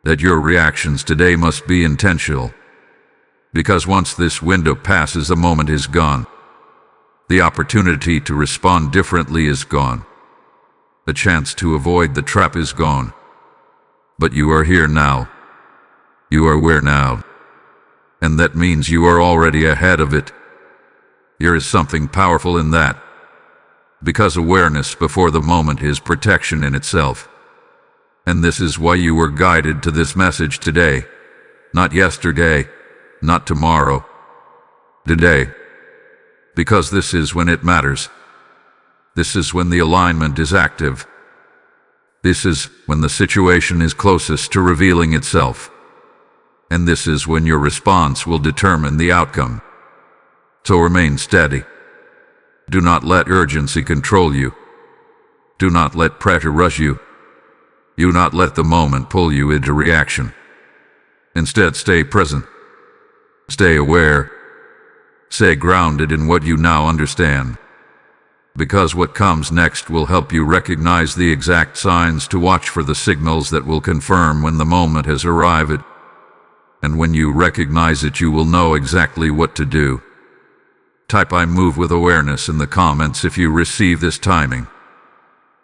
that your reactions today must be intentional, because once this window passes, the moment is gone. The opportunity to respond differently is gone. The chance to avoid the trap is gone. But you are here now. You are aware now. And that means you are already ahead of it. There is something powerful in that, because awareness before the moment is protection in itself. And this is why you were guided to this message today, not yesterday, not tomorrow, today. Because this is when it matters. This is when the alignment is active. This is when the situation is closest to revealing itself. And this is when your response will determine the outcome. So remain steady. Do not let urgency control you. Do not let pressure rush you. Do not let the moment pull you into reaction. Instead, stay present. Stay aware. Stay grounded in what you now understand. Because what comes next will help you recognize the exact signs to watch for, the signals that will confirm when the moment has arrived. And when you recognize it, you will know exactly what to do. Type "I move with awareness" in the comments if you receive this timing.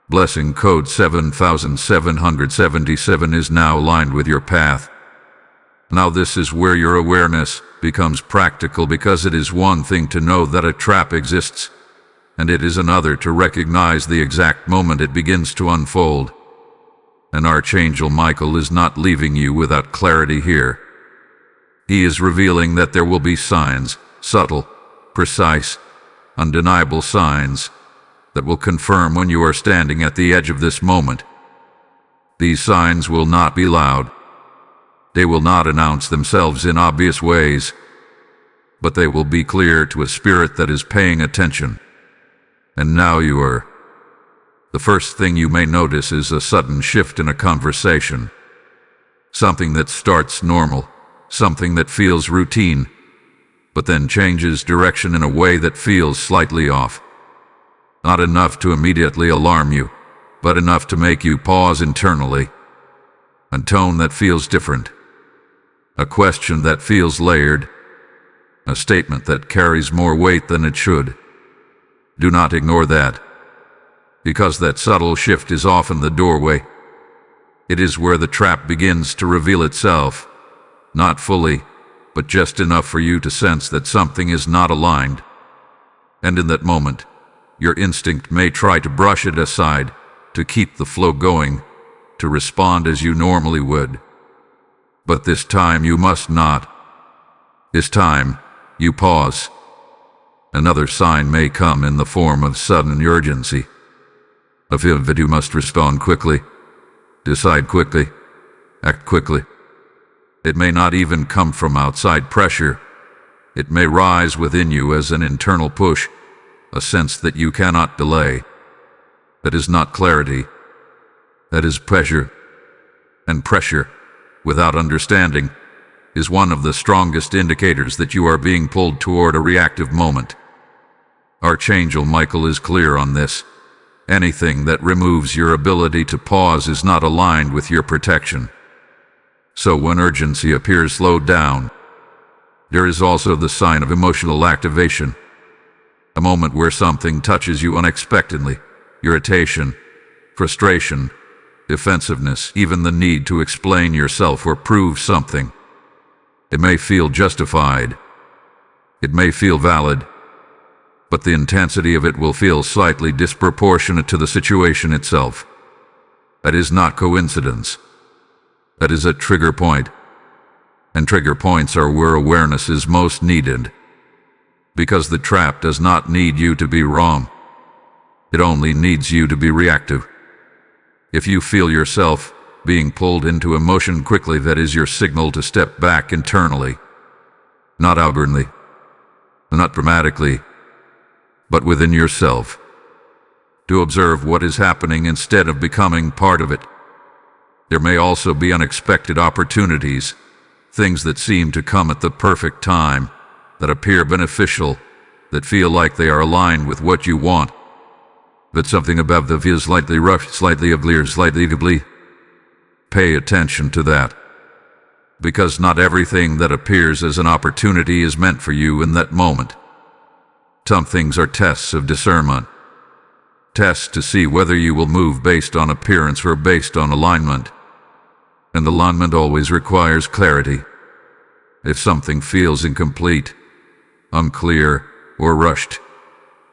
Blessing code 7777 is now aligned with your path. Now this is where your awareness becomes practical, because it is one thing to know that a trap exists, and it is another to recognize the exact moment it begins to unfold. And Archangel Michael is not leaving you without clarity here. He is revealing that there will be signs, subtle, precise, undeniable signs, that will confirm when you are standing at the edge of this moment. These signs will not be loud. They will not announce themselves in obvious ways, but they will be clear to a spirit that is paying attention. And now you are. The first thing you may notice is a sudden shift in a conversation. Something that starts normal, something that feels routine, but then changes direction in a way that feels slightly off. Not enough to immediately alarm you, but enough to make you pause internally. A tone that feels different. A question that feels layered. A statement that carries more weight than it should. Do not ignore that, because that subtle shift is often the doorway. It is where the trap begins to reveal itself, not fully, but just enough for you to sense that something is not aligned. And in that moment, your instinct may try to brush it aside, to keep the flow going, to respond as you normally would. But this time you must not. It's time you pause. Another sign may come in the form of sudden urgency. A feeling that you must respond quickly, decide quickly, act quickly. It may not even come from outside pressure. It may rise within you as an internal push, a sense that you cannot delay. That is not clarity. That is pressure. And pressure, without understanding, is one of the strongest indicators that you are being pulled toward a reactive moment. Archangel Michael is clear on this. Anything that removes your ability to pause is not aligned with your protection. So when urgency appears slowed down, there is also the sign of emotional activation. A moment where something touches you unexpectedly. Irritation, frustration, defensiveness, even the need to explain yourself or prove something. It may feel justified. It may feel valid. But the intensity of it will feel slightly disproportionate to the situation itself. That is not coincidence. That is a trigger point. And trigger points are where awareness is most needed. Because the trap does not need you to be wrong. It only needs you to be reactive. If you feel yourself being pulled into emotion quickly, that is your signal to step back internally. Not outwardly, not dramatically, but within yourself. To observe what is happening instead of becoming part of it. There may also be unexpected opportunities, things that seem to come at the perfect time, that appear beneficial, that feel like they are aligned with what you want. But something about them feels slightly rough, slightly uglier, slightly ugly. Pay attention to that. Because not everything that appears as an opportunity is meant for you in that moment. Some things are tests of discernment. Tests to see whether you will move based on appearance or based on alignment. And alignment always requires clarity. If something feels incomplete, unclear, or rushed,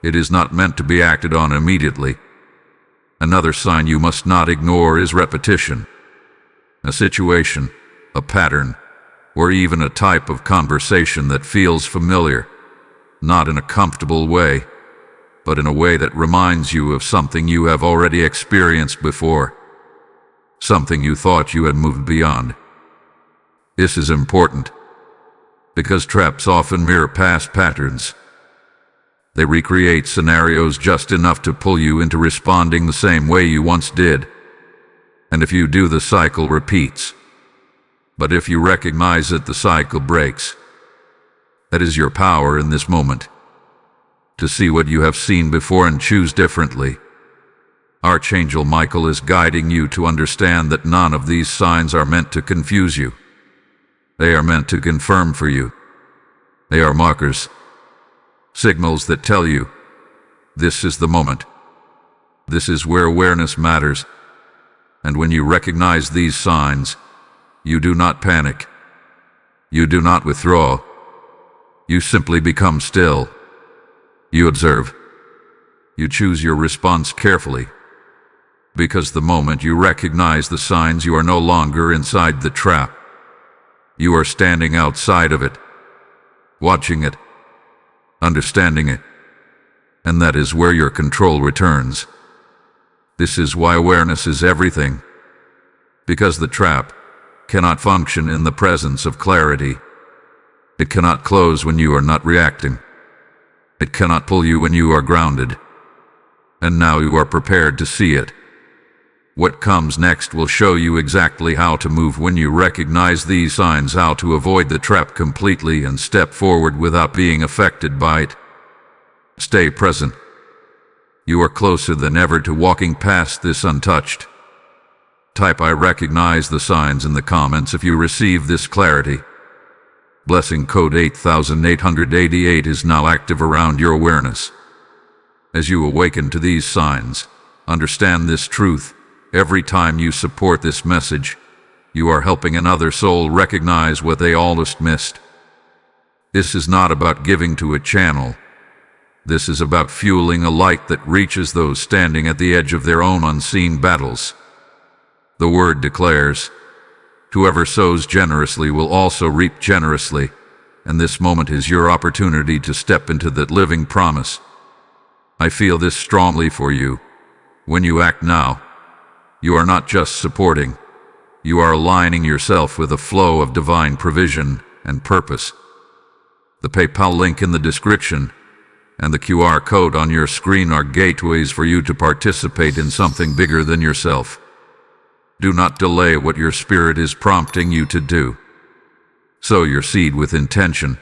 it is not meant to be acted on immediately. Another sign you must not ignore is repetition. A situation, a pattern, or even a type of conversation that feels familiar, not in a comfortable way, but in a way that reminds you of something you have already experienced before, something you thought you had moved beyond. This is important, because traps often mirror past patterns. They recreate scenarios just enough to pull you into responding the same way you once did. And if you do, the cycle repeats. But if you recognize it, the cycle breaks. That is your power in this moment. To see what you have seen before and choose differently. Archangel Michael is guiding you to understand that none of these signs are meant to confuse you. They are meant to confirm for you. They are markers. Signals that tell you, this is the moment. This is where awareness matters. And when you recognize these signs, you do not panic. You do not withdraw. You simply become still. You observe. You choose your response carefully. Because the moment you recognize the signs, you are no longer inside the trap. You are standing outside of it, watching it, understanding it, and that is where your control returns. This is why awareness is everything, because the trap cannot function in the presence of clarity. It cannot close when you are not reacting. It cannot pull you when you are grounded. And now you are prepared to see it. What comes next will show you exactly how to move when you recognize these signs, how to avoid the trap completely and step forward without being affected by it. Stay present. You are closer than ever to walking past this untouched. Type "I recognize the signs" in the comments if you receive this clarity. Blessing code 8888 is now active around your awareness. As you awaken to these signs, understand this truth. Every time you support this message, you are helping another soul recognize what they almost missed. This is not about giving to a channel. This is about fueling a light that reaches those standing at the edge of their own unseen battles. The word declares, whoever sows generously will also reap generously. and this moment is your opportunity to step into that living promise. I feel this strongly for you. When you act now, you are not just supporting, you are aligning yourself with a flow of divine provision and purpose. The PayPal link in the description and the QR code on your screen are gateways for you to participate in something bigger than yourself. Do not delay what your spirit is prompting you to do. Sow your seed with intention,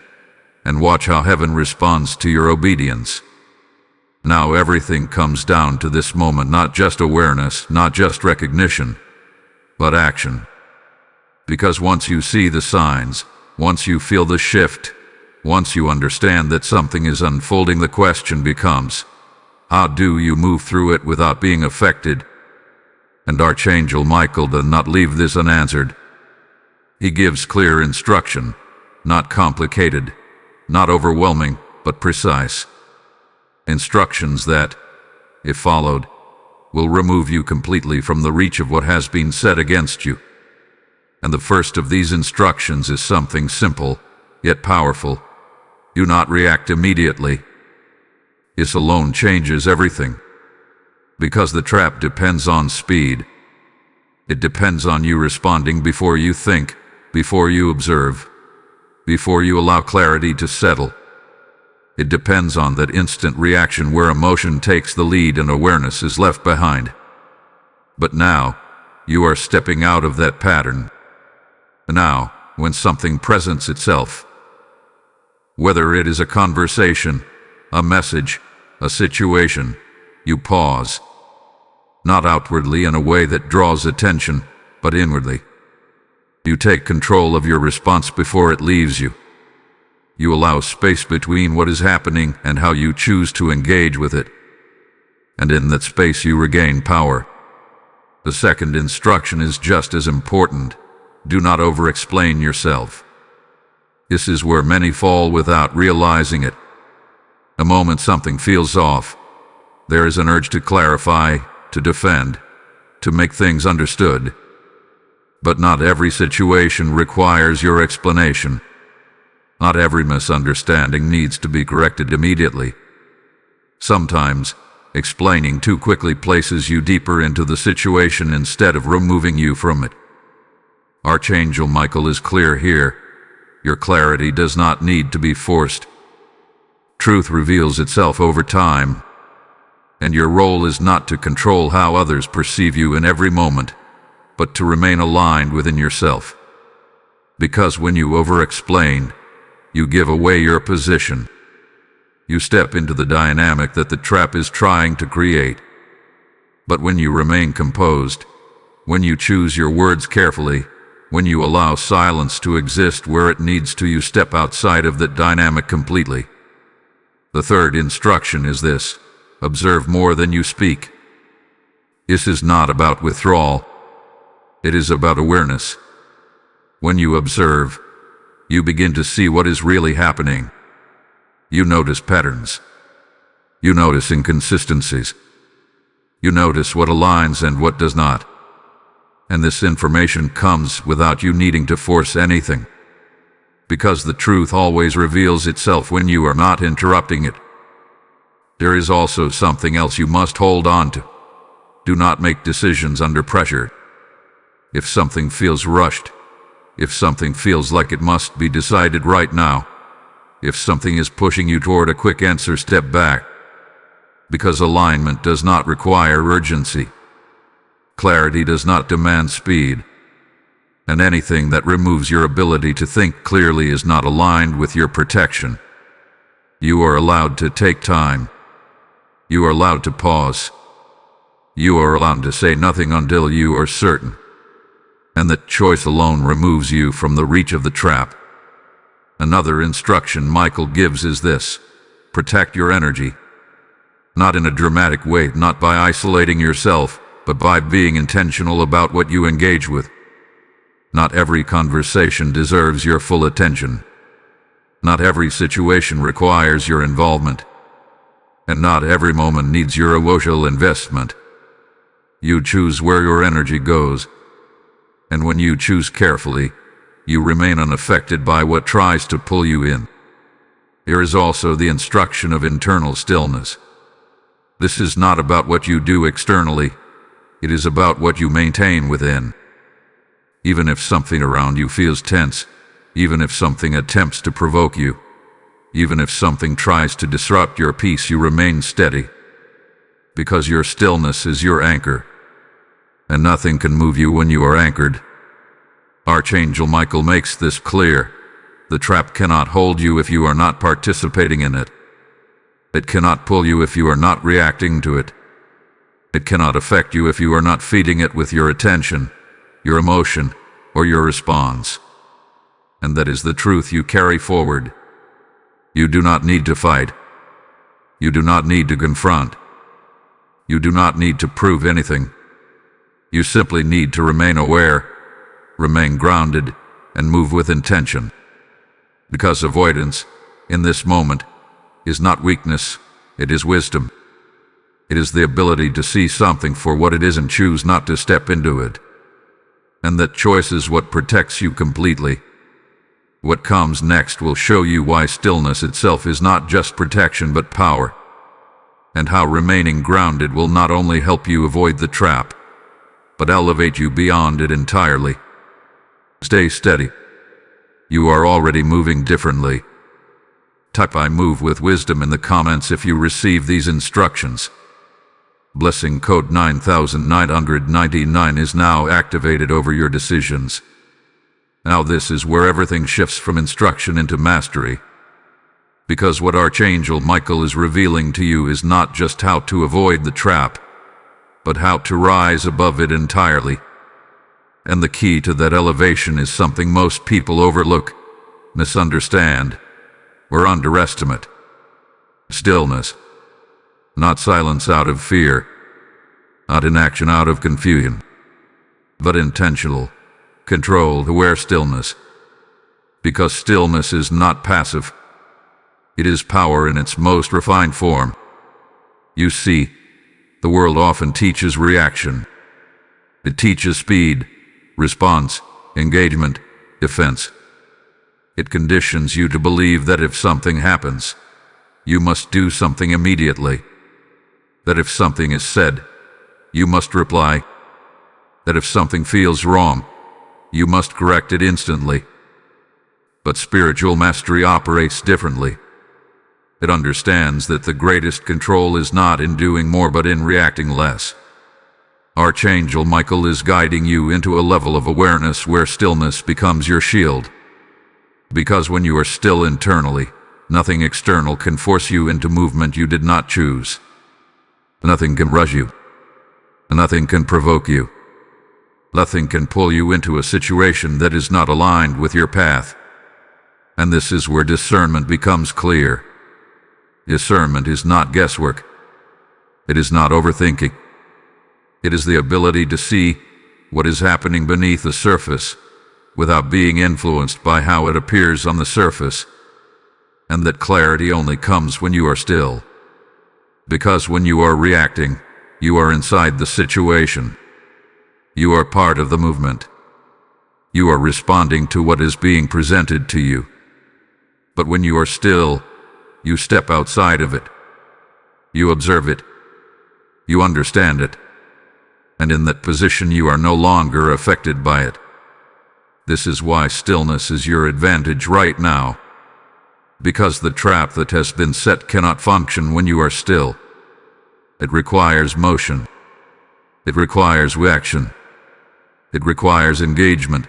and watch how heaven responds to your obedience. Now everything comes down to this moment, not just awareness, not just recognition, but action. Because once you see the signs, once you feel the shift, once you understand that something is unfolding, the question becomes, how do you move through it without being affected? And Archangel Michael does not leave this unanswered. He gives clear instruction, not complicated, not overwhelming, but precise. Instructions that, if followed, will remove you completely from the reach of what has been set against you. And the first of these instructions is something simple, yet powerful. Do not react immediately. This alone changes everything. Because the trap depends on speed. It depends on you responding before you think, before you observe, before you allow clarity to settle. It depends on that instant reaction where emotion takes the lead and awareness is left behind. But now, you are stepping out of that pattern. Now, when something presents itself, whether it is a conversation, a message, a situation, you pause. Not outwardly in a way that draws attention, but inwardly. You take control of your response before it leaves you. You allow space between what is happening and how you choose to engage with it. And in that space you regain power. The second instruction is just as important. Do not over-explain yourself. This is where many fall without realizing it. The moment something feels off, there is an urge to clarify, to defend, to make things understood. But not every situation requires your explanation. Not every misunderstanding needs to be corrected immediately. Sometimes, explaining too quickly places you deeper into the situation instead of removing you from it. Archangel Michael is clear here. Your clarity does not need to be forced. Truth reveals itself over time, and your role is not to control how others perceive you in every moment, but to remain aligned within yourself. Because when you over-explain, you give away your position. You step into the dynamic that the trap is trying to create. But when you remain composed, when you choose your words carefully, when you allow silence to exist where it needs to, you step outside of that dynamic completely. The third instruction is this: observe more than you speak. This is not about withdrawal. It is about awareness. When you observe, you begin to see what is really happening. You notice patterns. You notice inconsistencies. You notice what aligns and what does not. And this information comes without you needing to force anything. Because the truth always reveals itself when you are not interrupting it. There is also something else you must hold on to. Do not make decisions under pressure. If something feels rushed, if something feels like it must be decided right now, if something is pushing you toward a quick answer, step back. Because alignment does not require urgency. Clarity does not demand speed. And anything that removes your ability to think clearly is not aligned with your protection. You are allowed to take time. You are allowed to pause. You are allowed to say nothing until you are certain. And that choice alone removes you from the reach of the trap. Another instruction Michael gives is this: protect your energy. Not in a dramatic way, not by isolating yourself, but by being intentional about what you engage with. Not every conversation deserves your full attention. Not every situation requires your involvement. And not every moment needs your emotional investment. You choose where your energy goes. And when you choose carefully, you remain unaffected by what tries to pull you in. Here is also the instruction of internal stillness. This is not about what you do externally, it is about what you maintain within. Even if something around you feels tense, even if something attempts to provoke you, even if something tries to disrupt your peace, you remain steady. Because your stillness is your anchor, and nothing can move you when you are anchored. Archangel Michael makes this clear. The trap cannot hold you if you are not participating in it. It cannot pull you if you are not reacting to it. It cannot affect you if you are not feeding it with your attention, your emotion, or your response. And that is the truth you carry forward. You do not need to fight. You do not need to confront. You do not need to prove anything. You simply need to remain aware, remain grounded, and move with intention. Because avoidance, in this moment, is not weakness, it is wisdom. It is the ability to see something for what it is and choose not to step into it. And that choice is what protects you completely. What comes next will show you why stillness itself is not just protection but power, and how remaining grounded will not only help you avoid the trap, but elevate you beyond it entirely. Stay steady. You are already moving differently. Type "I move with wisdom" in the comments if you receive these instructions. Blessing code 9999 is now activated over your decisions. Now this is where everything shifts from instruction into mastery. Because what Archangel Michael is revealing to you is not just how to avoid the trap, but how to rise above it entirely. And the key to that elevation is something most people overlook, misunderstand, or underestimate. Stillness. Not silence out of fear, not inaction out of confusion, but intentional, controlled, aware stillness. Because stillness is not passive. It is power in its most refined form. You see, the world often teaches reaction. It teaches speed, response, engagement, defense. It conditions you to believe that if something happens, you must do something immediately. That if something is said, you must reply. That if something feels wrong, you must correct it instantly. But spiritual mastery operates differently. It understands that the greatest control is not in doing more but in reacting less. Archangel Michael is guiding you into a level of awareness where stillness becomes your shield. Because when you are still internally, nothing external can force you into movement you did not choose. Nothing can rush you. Nothing can provoke you. Nothing can pull you into a situation that is not aligned with your path. And this is where discernment becomes clear. Discernment is not guesswork. It is not overthinking. It is the ability to see what is happening beneath the surface without being influenced by how it appears on the surface. And that clarity only comes when you are still. Because when you are reacting, you are inside the situation. You are part of the movement. You are responding to what is being presented to you. But when you are still, you step outside of it. You observe it. You understand it. And in that position you are no longer affected by it. This is why stillness is your advantage right now. Because the trap that has been set cannot function when you are still. It requires motion. It requires action. It requires engagement.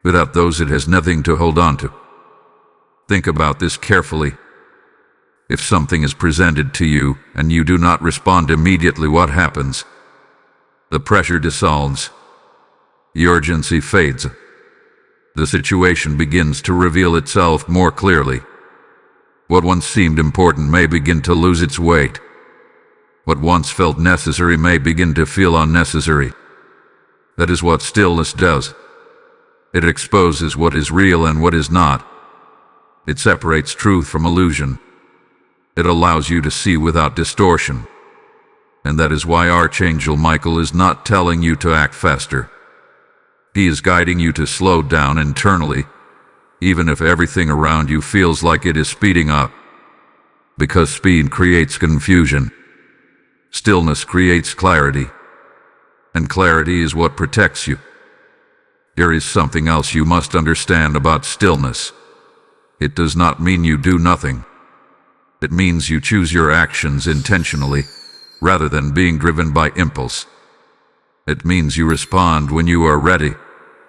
Without those, it has nothing to hold on to. Think about this carefully. If something is presented to you and you do not respond immediately, what happens? The pressure dissolves. The urgency fades. The situation begins to reveal itself more clearly. What once seemed important may begin to lose its weight. What once felt necessary may begin to feel unnecessary. That is what stillness does. It exposes what is real and what is not. It separates truth from illusion. It allows you to see without distortion. And that is why Archangel Michael is not telling you to act faster. He is guiding you to slow down internally, even if everything around you feels like it is speeding up. Because speed creates confusion. Stillness creates clarity. And clarity is what protects you. There is something else you must understand about stillness. It does not mean you do nothing. It means you choose your actions intentionally, rather than being driven by impulse. It means you respond when you are ready,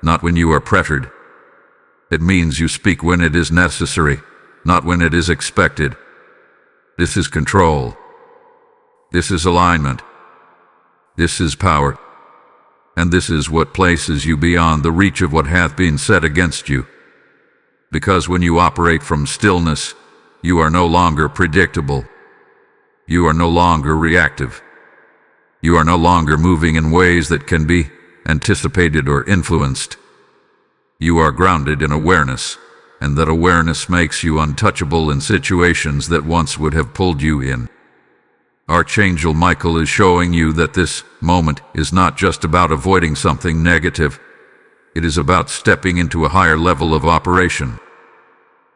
not when you are pressured. It means you speak when it is necessary, not when it is expected. This is control. This is alignment. This is power. And this is what places you beyond the reach of what hath been said against you. Because when you operate from stillness, you are no longer predictable. You are no longer reactive. You are no longer moving in ways that can be anticipated or influenced. You are grounded in awareness, and that awareness makes you untouchable in situations that once would have pulled you in. Archangel Michael is showing you that this moment is not just about avoiding something negative. It is about stepping into a higher level of operation.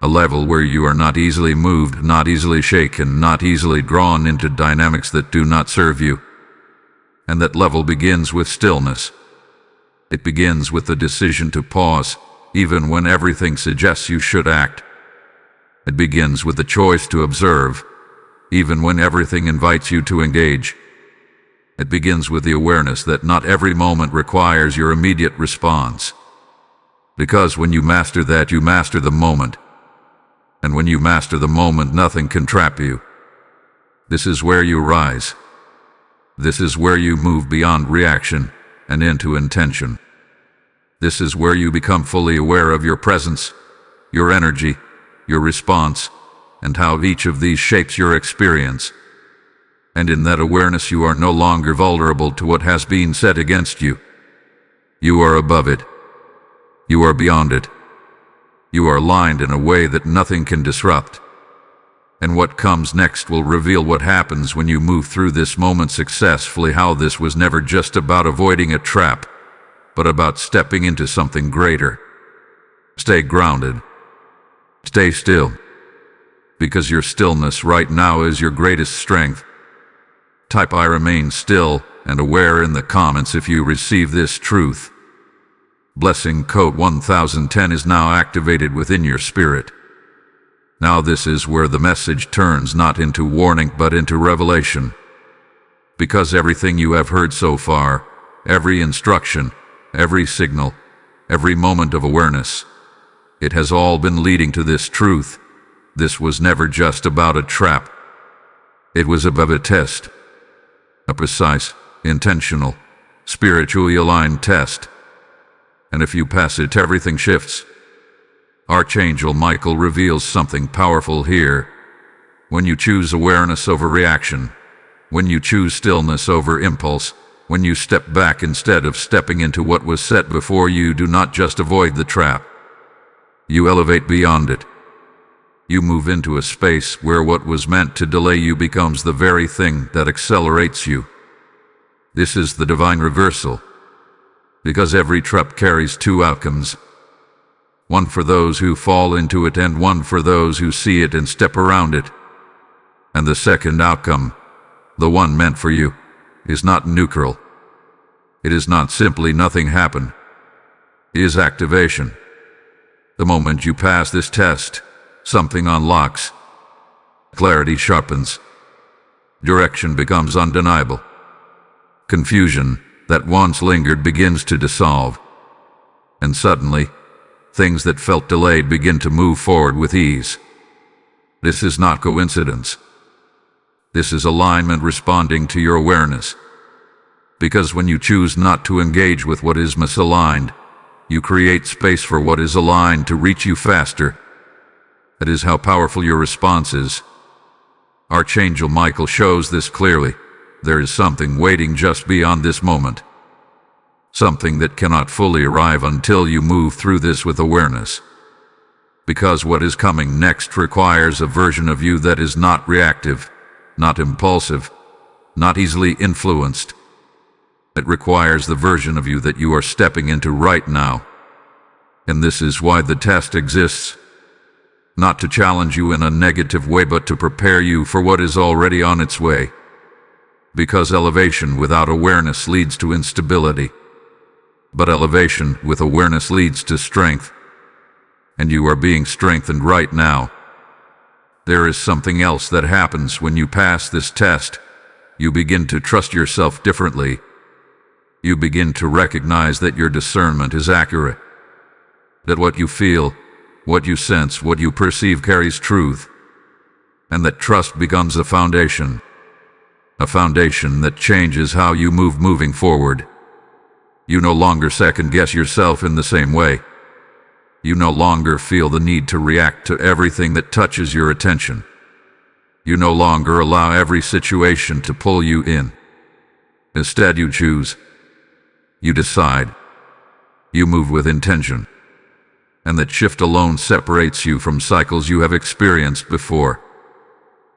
A level where you are not easily moved, not easily shaken, not easily drawn into dynamics that do not serve you. And that level begins with stillness. It begins with the decision to pause, even when everything suggests you should act. It begins with the choice to observe, even when everything invites you to engage. It begins with the awareness that not every moment requires your immediate response. Because when you master that, you master the moment. And when you master the moment, nothing can trap you. This is where you rise. This is where you move beyond reaction and into intention. This is where you become fully aware of your presence, your energy, your response, and how each of these shapes your experience. And in that awareness, you are no longer vulnerable to what has been said against you. You are above it. You are beyond it. You are aligned in a way that nothing can disrupt. And what comes next will reveal what happens when you move through this moment successfully, how this was never just about avoiding a trap, but about stepping into something greater. Stay grounded. Stay still. Because your stillness right now is your greatest strength. Type "I remain still" and aware in the comments if you receive this truth. Blessing code 1010 is now activated within your spirit. Now this is where the message turns not into warning but into revelation. Because everything you have heard so far, every instruction, every signal, every moment of awareness, it has all been leading to this truth. This was never just about a trap. It was about a test. A precise, intentional, spiritually aligned test. And if you pass it, everything shifts. Archangel Michael reveals something powerful here. When you choose awareness over reaction, when you choose stillness over impulse, when you step back instead of stepping into what was set before you, do not just avoid the trap. You elevate beyond it. You move into a space where what was meant to delay you becomes the very thing that accelerates you. This is the divine reversal. Because every trap carries two outcomes. One for those who fall into it and one for those who see it and step around it. And the second outcome, the one meant for you, is not neutral. It is not simply nothing happened. It is activation. The moment you pass this test, something unlocks. Clarity sharpens. Direction becomes undeniable. Confusion that once lingered begins to dissolve. And suddenly, things that felt delayed begin to move forward with ease. This is not coincidence. This is alignment responding to your awareness. Because when you choose not to engage with what is misaligned, you create space for what is aligned to reach you faster. That is how powerful your response is. Archangel Michael shows this clearly. There is something waiting just beyond this moment. Something that cannot fully arrive until you move through this with awareness. Because what is coming next requires a version of you that is not reactive, not impulsive, not easily influenced. It requires the version of you that you are stepping into right now. And this is why the test exists. Not to challenge you in a negative way, but to prepare you for what is already on its way. Because elevation without awareness leads to instability. But elevation with awareness leads to strength. And you are being strengthened right now. There is something else that happens when you pass this test. You begin to trust yourself differently. You begin to recognize that your discernment is accurate. That what you feel, what you sense, what you perceive carries truth. And that trust becomes a foundation. A foundation that changes how you moving forward. You no longer second-guess yourself in the same way. You no longer feel the need to react to everything that touches your attention. You no longer allow every situation to pull you in. Instead, you choose. You decide. You move with intention. And that shift alone separates you from cycles you have experienced before.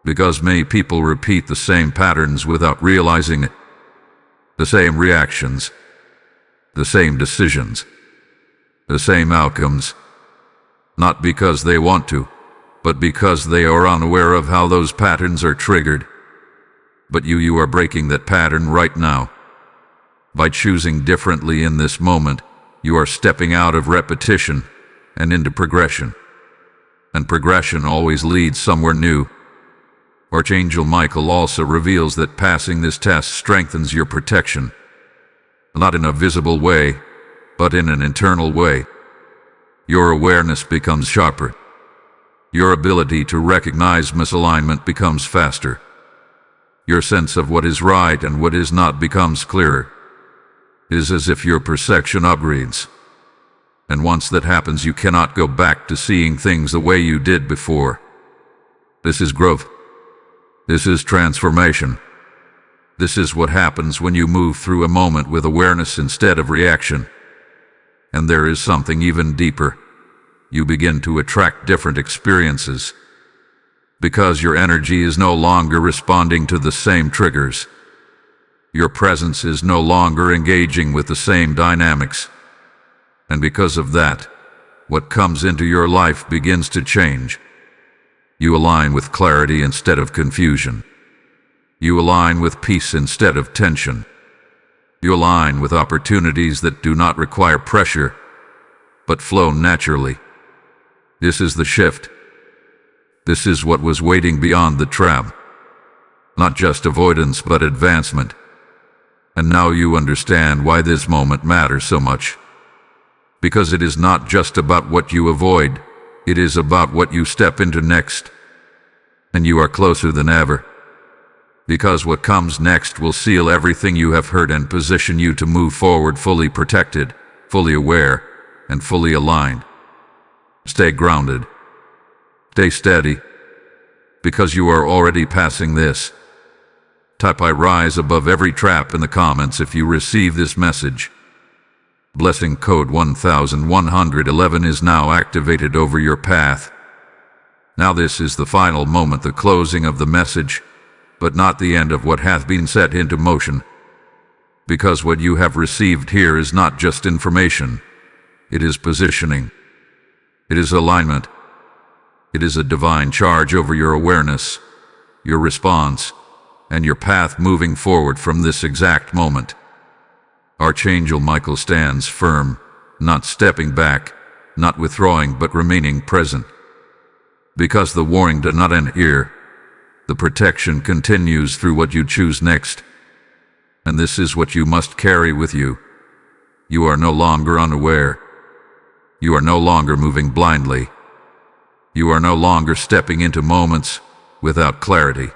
Because many people repeat the same patterns without realizing it. The same reactions. The same decisions. The same outcomes. Not because they want to, but because they are unaware of how those patterns are triggered. But you are breaking that pattern right now. By choosing differently in this moment, you are stepping out of repetition and into progression. And progression always leads somewhere new. Archangel Michael also reveals that passing this test strengthens your protection. Not in a visible way, but in an internal way. Your awareness becomes sharper. Your ability to recognize misalignment becomes faster. Your sense of what is right and what is not becomes clearer. It is as if your perception upgrades. And once that happens, you cannot go back to seeing things the way you did before. This is growth. This is transformation. This is what happens when you move through a moment with awareness instead of reaction. And there is something even deeper. You begin to attract different experiences. Because your energy is no longer responding to the same triggers. Your presence is no longer engaging with the same dynamics. And because of that, what comes into your life begins to change. You align with clarity instead of confusion. You align with peace instead of tension. You align with opportunities that do not require pressure, but flow naturally. This is the shift. This is what was waiting beyond the trap. Not just avoidance, but advancement. And now you understand why this moment matters so much. Because it is not just about what you avoid, it is about what you step into next. And you are closer than ever. Because what comes next will seal everything you have heard and position you to move forward fully protected, fully aware, and fully aligned. Stay grounded. Stay steady. Because you are already passing this. Type I rise above every trap in the comments if you receive this message. Blessing code 1111 is now activated over your path. Now this is the final moment, the closing of the message, but not the end of what hath been set into motion. Because what you have received here is not just information. It is positioning. It is alignment. It is a divine charge over your awareness, your response, and your path moving forward from this exact moment. Archangel Michael stands firm, not stepping back, not withdrawing, but remaining present. Because the warning does not end here. The protection continues through what you choose next. And this is what you must carry with you. You are no longer unaware. You are no longer moving blindly. You are no longer stepping into moments without clarity.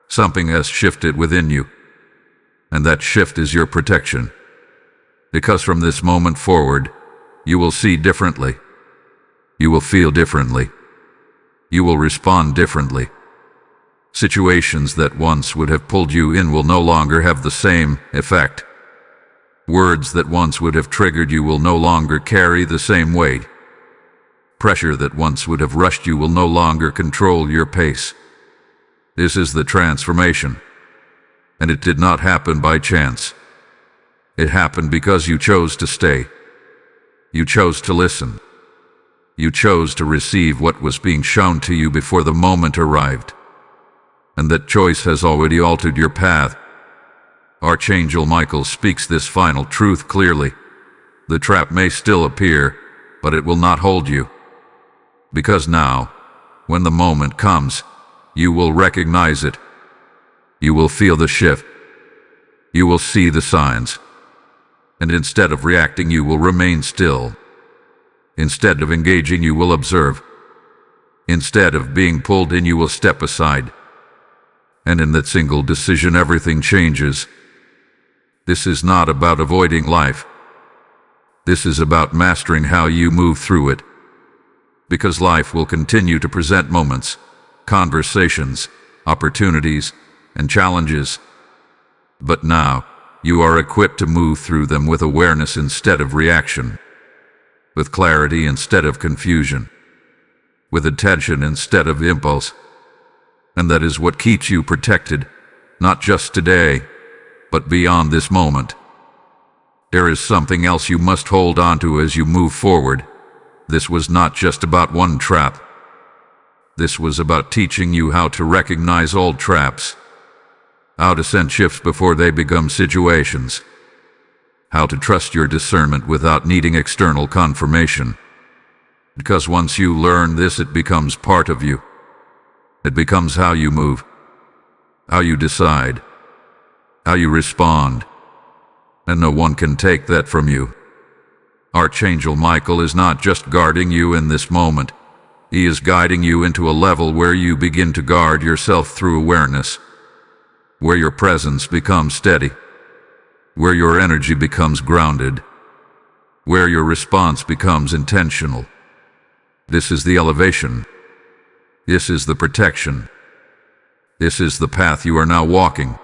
Something has shifted within you. And that shift is your protection. Because from this moment forward, you will see differently. You will feel differently. You will respond differently. Situations that once would have pulled you in will no longer have the same effect. Words that once would have triggered you will no longer carry the same weight. Pressure that once would have rushed you will no longer control your pace. This is the transformation. And it did not happen by chance. It happened because you chose to stay. You chose to listen. You chose to receive what was being shown to you before the moment arrived. And that choice has already altered your path. Archangel Michael speaks this final truth clearly. The trap may still appear, but it will not hold you. Because now, when the moment comes, you will recognize it. You will feel the shift. You will see the signs. And instead of reacting, you will remain still. Instead of engaging, you will observe. Instead of being pulled in, you will step aside. And in that single decision, everything changes. This is not about avoiding life. This is about mastering how you move through it. Because life will continue to present moments, conversations, opportunities, and challenges. But now, you are equipped to move through them with awareness instead of reaction, with clarity instead of confusion, with attention instead of impulse. And that is what keeps you protected, not just today, but beyond this moment. There is something else you must hold on to as you move forward. This was not just about one trap. This was about teaching you how to recognize old traps, how to sense shifts before they become situations, how to trust your discernment without needing external confirmation. Because once you learn this, it becomes part of you. It becomes how you move, how you decide, how you respond, and no one can take that from you. Archangel Michael is not just guarding you in this moment. He is guiding you into a level where you begin to guard yourself through awareness, where your presence becomes steady, where your energy becomes grounded, where your response becomes intentional. This is the elevation. This is the protection. This is the path you are now walking.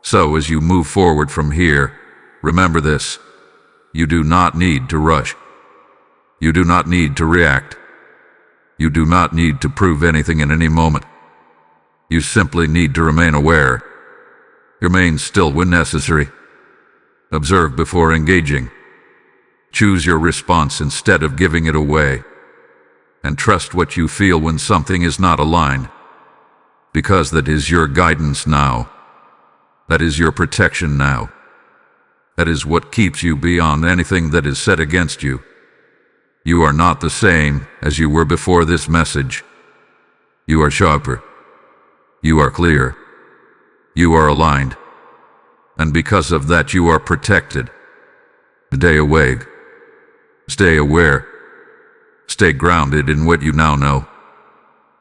So as you move forward from here, remember this. You do not need to rush. You do not need to react. You do not need to prove anything in any moment. You simply need to remain aware. Remain still when necessary. Observe before engaging. Choose your response instead of giving it away. And trust what you feel when something is not aligned. Because that is your guidance now. That is your protection now. That is what keeps you beyond anything that is set against you. You are not the same as you were before this message. You are sharper. You are clear. You are aligned. And because of that, you are protected. Stay awake. Stay aware. Stay grounded in what you now know.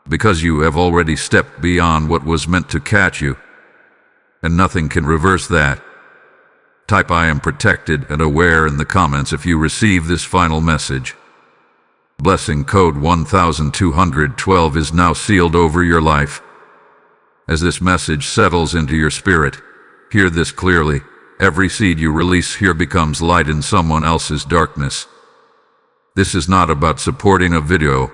Because you have already stepped beyond what was meant to catch you. And nothing can reverse that. Type "I am protected and aware" in the comments if you receive this final message. Blessing code 1212 is now sealed over your life. As this message settles into your spirit, hear this clearly. Every seed you release here becomes light in someone else's darkness. This is not about supporting a video.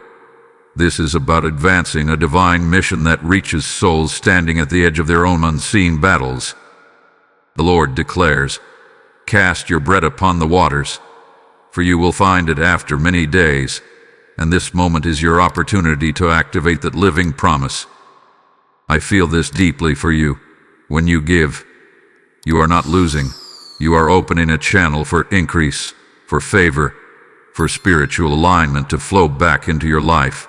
This is about advancing a divine mission that reaches souls standing at the edge of their own unseen battles. The Lord declares, "Cast your bread upon the waters, for you will find it after many days." And this moment is your opportunity to activate that living promise. I feel this deeply for you. When you give, you are not losing. You are opening a channel for increase, for favor, for spiritual alignment to flow back into your life.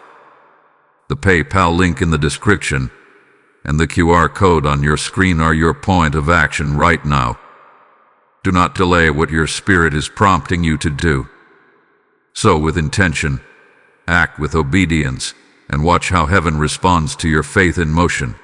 The PayPal link in the description and the QR code on your screen are your point of action right now. Do not delay what your spirit is prompting you to do. So with intention, act with obedience, and watch how heaven responds to your faith in motion.